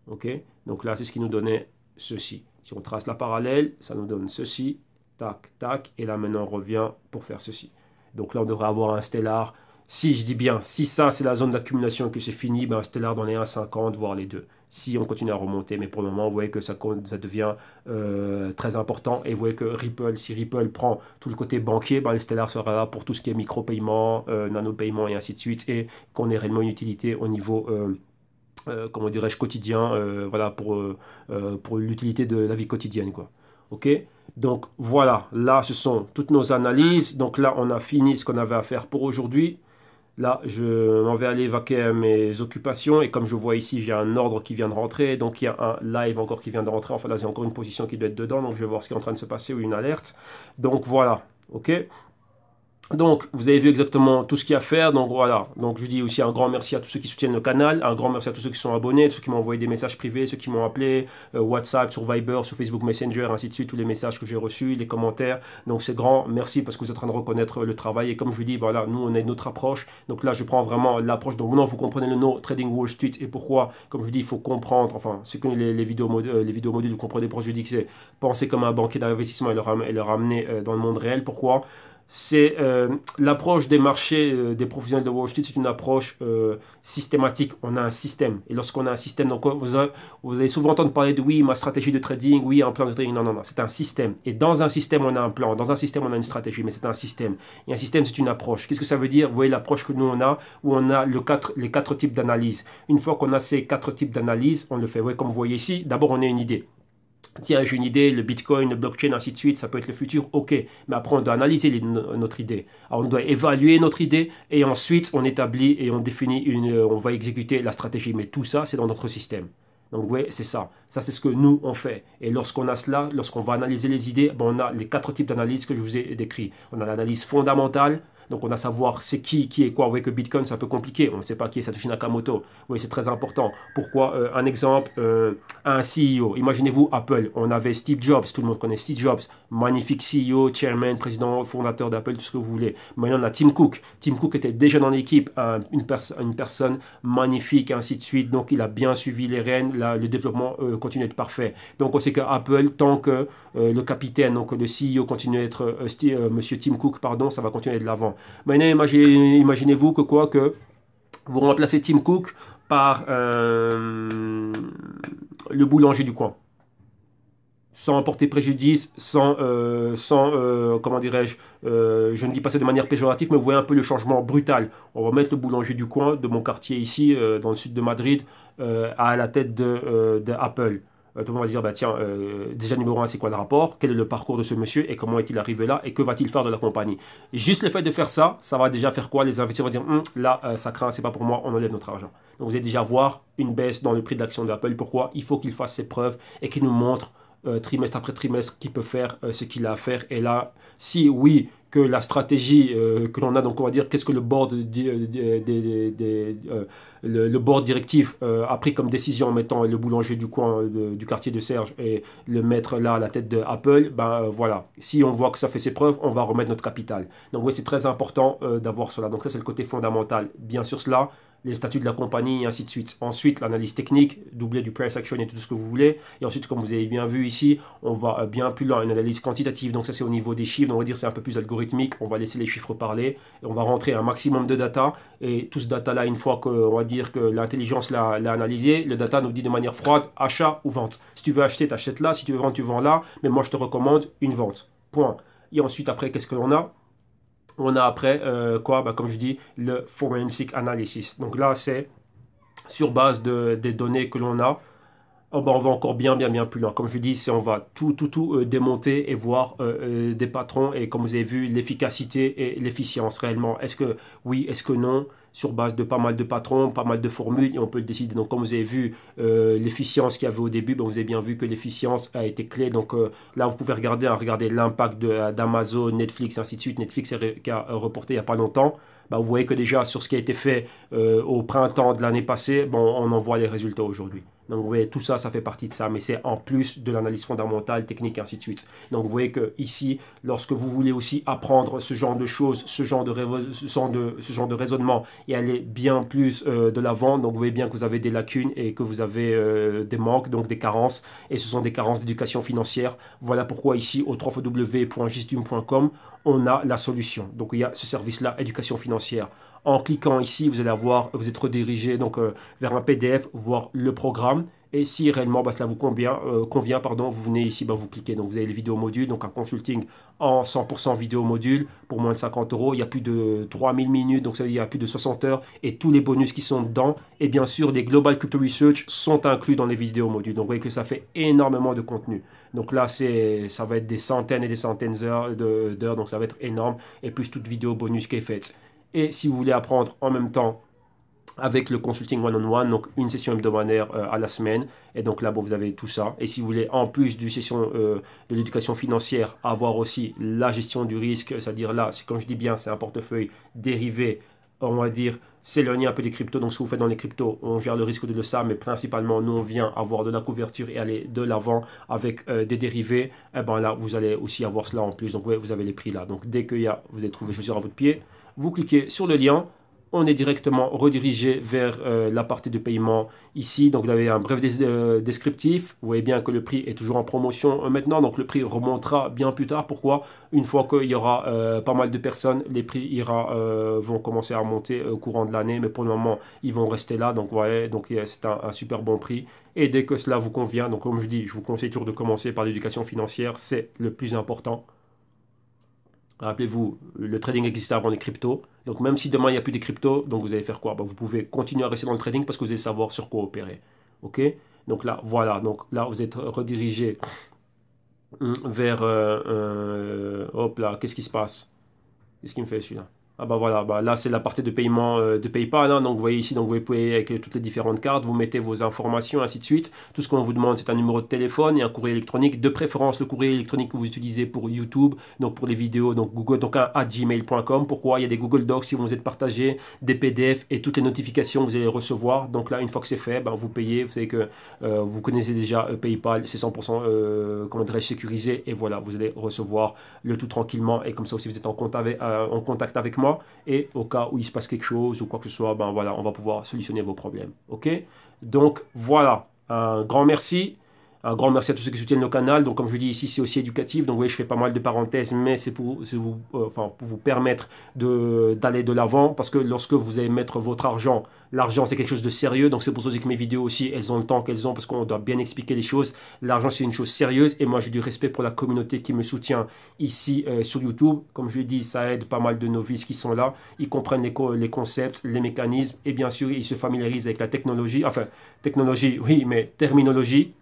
Ok, donc là, c'est ce qui nous donnait ceci. Si on trace la parallèle, ça nous donne ceci, tac, tac, et là maintenant on revient pour faire ceci. Donc là, on devrait avoir un stellar. Si je dis bien, si ça c'est la zone d'accumulation et que c'est fini, ben un stellar dans les 1,50, voire les deux. Si on continue à remonter, mais pour le moment, vous voyez que ça devient très important. Et vous voyez que Ripple, si Ripple prend tout le côté banquier, ben le stellar sera là pour tout ce qui est micro-paiement, nano-paiement et ainsi de suite, et qu'on ait réellement une utilité au niveau comment dirais-je, quotidien, voilà, pour l'utilité de la vie quotidienne, quoi. Ok? Donc voilà, là ce sont toutes nos analyses. Donc là on a fini ce qu'on avait à faire pour aujourd'hui. Là je m'en vais aller vaquer à mes occupations et comme je vois ici j'ai un ordre qui vient de rentrer. Donc il y a un live encore qui vient de rentrer. Enfin là j'ai encore une position qui doit être dedans. Donc je vais voir ce qui est en train de se passer ou une alerte. Donc voilà, ok? Donc, vous avez vu exactement tout ce qu'il y a à faire. Donc, voilà. Donc, je dis aussi un grand merci à tous ceux qui soutiennent le canal. Un grand merci à tous ceux qui sont abonnés, tous ceux qui m'ont envoyé des messages privés, ceux qui m'ont appelé, WhatsApp, sur Viber, sur Facebook Messenger, ainsi de suite. Tous les messages que j'ai reçus, les commentaires. Donc, c'est grand merci parce que vous êtes en train de reconnaître le travail. Et comme je vous dis, voilà, nous, on a une autre approche. Donc, là, je prends vraiment l'approche. Donc, maintenant, vous comprenez le nom Trading Wall Street et pourquoi. Comme je vous dis, il faut comprendre. Enfin, c'est que les vidéos modules, vous comprenez pourquoi je dis que c'est penser comme un banquier d'investissement et le ramener dans le monde réel. Pourquoi? C'est l'approche des marchés, des professionnels de Wall Street, c'est une approche systématique. On a un système. Et lorsqu'on a un système, donc vous allez souvent entendre parler de oui, ma stratégie de trading, oui, un plan de trading. Non, non, non, c'est un système. Et dans un système, on a un plan. Dans un système, on a une stratégie, mais c'est un système. Et un système, c'est une approche. Qu'est-ce que ça veut dire? Vous voyez l'approche que nous, on a, où on a les quatre types d'analyse. Une fois qu'on a ces quatre types d'analyse, on le fait. Vous voyez, comme vous voyez ici, d'abord, on a une idée. Tiens, j'ai une idée, le Bitcoin, le blockchain, ainsi de suite, ça peut être le futur, ok. Mais après, on doit analyser notre idée. Alors, on doit évaluer notre idée et ensuite, on établit et on définit on va exécuter la stratégie. Mais tout ça, c'est dans notre système. Donc, vous voyez, c'est ça. Ça, c'est ce que nous, on fait. Et lorsqu'on a cela, lorsqu'on va analyser les idées, on a les quatre types d'analyse que je vous ai décrits. On a l'analyse fondamentale. Donc, on a savoir c'est qui est quoi. Vous voyez que Bitcoin, c'est un peu compliqué. On ne sait pas qui est Satoshi Nakamoto. Oui, c'est très important. Pourquoi un exemple, un CEO. Imaginez-vous Apple. On avait Steve Jobs. Tout le monde connaît Steve Jobs. Magnifique CEO, chairman, président, fondateur d'Apple, tout ce que vous voulez. Maintenant, on a Tim Cook. Tim Cook était déjà dans l'équipe. Une personne magnifique, ainsi de suite. Donc, il a bien suivi les rênes. Le développement continue d'être parfait. Donc, on sait qu'Apple, tant que le capitaine, donc le CEO continue d'être Monsieur Tim Cook, pardon, ça va continuer de l'avant. Maintenant, imaginez-vous que vous remplacez Tim Cook par le boulanger du coin. Sans porter préjudice, comment dirais-je, je ne dis pas ça de manière péjorative, mais vous voyez un peu le changement brutal. On va mettre le boulanger du coin de mon quartier ici, dans le sud de Madrid, à la tête de Apple. tout le monde va dire, bah, tiens, déjà numéro un, c'est quoi le rapport? Quel est le parcours de ce monsieur et comment est-il arrivé là et que va-t-il faire de la compagnie? Juste le fait de faire ça, ça va déjà faire quoi? Les investisseurs vont dire, là, ça craint, c'est pas pour moi, on enlève notre argent. Donc vous allez déjà voir une baisse dans le prix de l'action d'Apple. Pourquoi? Il faut qu'il fasse ses preuves et qu'il nous montre trimestre après trimestre qu'il peut faire ce qu'il a à faire. Et là, si oui, que la stratégie que l'on a, donc on va dire qu'est-ce que le board, le board directif a pris comme décision en mettant le boulanger du coin du quartier de Serge et le mettre là à la tête de Apple, ben voilà, si on voit que ça fait ses preuves, on va remettre notre capital. Donc oui, c'est très important d'avoir cela. Donc ça c'est le côté fondamental. Bien sûr cela, les statuts de la compagnie et ainsi de suite. Ensuite, l'analyse technique, doublé du price action et tout ce que vous voulez. Et ensuite, comme vous avez bien vu ici, on va bien plus loin, une analyse quantitative. Donc ça, c'est au niveau des chiffres. Donc, on va dire c'est un peu plus algorithmique. On va laisser les chiffres parler et on va rentrer un maximum de data. Et tout ce data-là, une fois qu'on va dire que l'intelligence l'a analysé, le data nous dit de manière froide, achat ou vente. Si tu veux acheter, tu achètes là. Si tu veux vendre, tu vends là. Mais moi, je te recommande une vente. Point. Et ensuite, après, qu'est-ce que l'on a? On a après quoi? Bah, comme je dis, le forensic analysis. Donc là, c'est sur base des données que l'on a. Oh, bah, on va encore bien plus loin. Comme je dis, on va tout démonter et voir des patrons et comme vous avez vu, l'efficacité et l'efficience réellement. Est-ce que oui, est-ce que non? Sur base de pas mal de patrons, pas mal de formules et on peut le décider. Donc comme vous avez vu l'efficience qu'il y avait au début, bah, vous avez bien vu que l'efficience a été clé. Donc là, vous pouvez regarder l'impact d'Amazon, Netflix, ainsi de suite. Netflix qui a reporté il n'y a pas longtemps. Bah, vous voyez que déjà sur ce qui a été fait au printemps de l'année passée, bon, on en voit les résultats aujourd'hui. Donc vous voyez, tout ça, ça fait partie de ça, mais c'est en plus de l'analyse fondamentale, technique, ainsi de suite. Donc vous voyez que ici, lorsque vous voulez aussi apprendre ce genre de choses, ce genre de raisonnement et aller bien plus de l'avant, donc vous voyez bien que vous avez des lacunes et que vous avez des manques, donc des carences, et ce sont des carences d'éducation financière. Voilà pourquoi ici, au www.gisdum.com, on a la solution. Donc il y a ce service-là, éducation financière. En cliquant ici, vous allez avoir, vous êtes redirigé donc, vers un PDF, voir le programme. Et si réellement bah, cela vous convient, pardon, vous venez ici, bah, vous cliquez. Donc vous avez les vidéos modules, donc un consulting en 100% vidéo module pour moins de 50 euros. Il y a plus de 3000 minutes, donc ça veut dire il y a plus de 60 heures et tous les bonus qui sont dedans. Et bien sûr, des Global Crypto Research sont inclus dans les vidéos modules. Donc vous voyez que ça fait énormément de contenu. Donc là, ça va être des centaines et des centaines d'heures, donc ça va être énorme. Et plus toute vidéo bonus qui est faite. Et si vous voulez apprendre en même temps avec le consulting one-on-one, donc une session hebdomadaire à la semaine. Et donc là, bon, vous avez tout ça. Et si vous voulez, en plus du session de l'éducation financière, avoir aussi la gestion du risque, c'est-à-dire là, quand je dis bien, c'est un portefeuille dérivé, on va dire, s'éloigner un peu des cryptos. Donc, ce que vous faites dans les cryptos, on gère le risque de ça, mais principalement, nous, on vient avoir de la couverture et aller de l'avant avec des dérivés. Et ben là, vous allez aussi avoir cela en plus. Donc, ouais, vous avez les prix là. Donc, dès que vous avez trouvé chaussures à votre pied, vous cliquez sur le lien. On est directement redirigé vers la partie de paiement ici. Donc, vous avez un bref descriptif. Vous voyez bien que le prix est toujours en promotion maintenant. Donc, le prix remontera bien plus tard. Pourquoi? Une fois qu'il y aura pas mal de personnes, les prix vont commencer à monter au courant de l'année. Mais pour le moment, ils vont rester là. Donc, ouais, donc c'est un super bon prix. Et dès que cela vous convient, donc comme je dis, je vous conseille toujours de commencer par l'éducation financière. C'est le plus important. Rappelez-vous, le trading existait avant les cryptos. Donc même si demain il n'y a plus de cryptos, donc vous allez faire quoi? Vous pouvez continuer à rester dans le trading parce que vous allez savoir sur quoi opérer. Ok? Donc là, voilà. Donc là, vous êtes redirigé vers... hop là, qu'est-ce qui se passe? Qu'est-ce qui me fait celui-là? Ah bah voilà, bah là c'est la partie de paiement de PayPal, hein. Donc vous voyez ici, donc vous pouvez payer avec toutes les différentes cartes, vous mettez vos informations, ainsi de suite. Tout ce qu'on vous demande c'est un numéro de téléphone et un courrier électronique, de préférence le courrier électronique que vous utilisez pour YouTube, donc pour les vidéos, donc Google, donc à gmail.com. Pourquoi? Il y a des Google Docs qui vont vous être partagés, des PDF et toutes les notifications vous allez recevoir. Donc là une fois que c'est fait, ben, vous payez, vous savez que vous connaissez déjà PayPal, c'est 100% comment dirais-je, sécurisé et voilà, vous allez recevoir le tout tranquillement et comme ça aussi vous êtes en contact avec moi et au cas où il se passe quelque chose ou quoi que ce soit, ben voilà, on va pouvoir solutionner vos problèmes. Ok? Donc voilà, un grand merci. Un grand merci à tous ceux qui soutiennent le canal. Donc, comme je vous dis ici, c'est aussi éducatif. Donc, vous voyez, je fais pas mal de parenthèses, mais c'est pour vous permettre d'aller de l'avant. Parce que lorsque vous allez mettre votre argent, l'argent, c'est quelque chose de sérieux. Donc, c'est pour ça que mes vidéos aussi, elles ont le temps qu'elles ont, parce qu'on doit bien expliquer les choses. L'argent, c'est une chose sérieuse. Et moi, j'ai du respect pour la communauté qui me soutient ici sur YouTube. Comme je l'ai dit, ça aide pas mal de novices qui sont là. Ils comprennent les concepts, les mécanismes. Et bien sûr, ils se familiarisent avec la technologie. Enfin, technologie, oui, mais terminologie.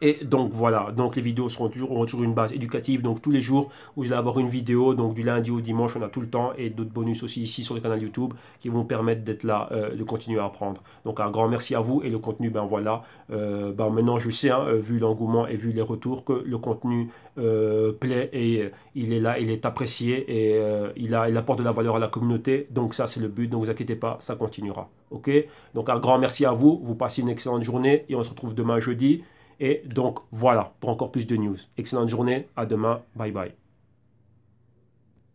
Et donc voilà, donc les vidéos auront toujours une base éducative. Donc tous les jours, vous allez avoir une vidéo. Donc du lundi au dimanche, on a tout le temps. Et d'autres bonus aussi ici sur le canal YouTube qui vont permettre d'être là, de continuer à apprendre. Donc un grand merci à vous. Et le contenu, ben voilà. Maintenant je sais, hein, vu l'engouement et vu les retours, que le contenu plaît et il est là, il est apprécié et il apporte de la valeur à la communauté. Donc ça c'est le but. Donc vous inquiétez pas, ça continuera. Ok? Donc un grand merci à vous. Vous passez une excellente journée et on se retrouve demain jeudi. Et donc voilà, pour encore plus de news. Excellente journée, à demain, bye bye.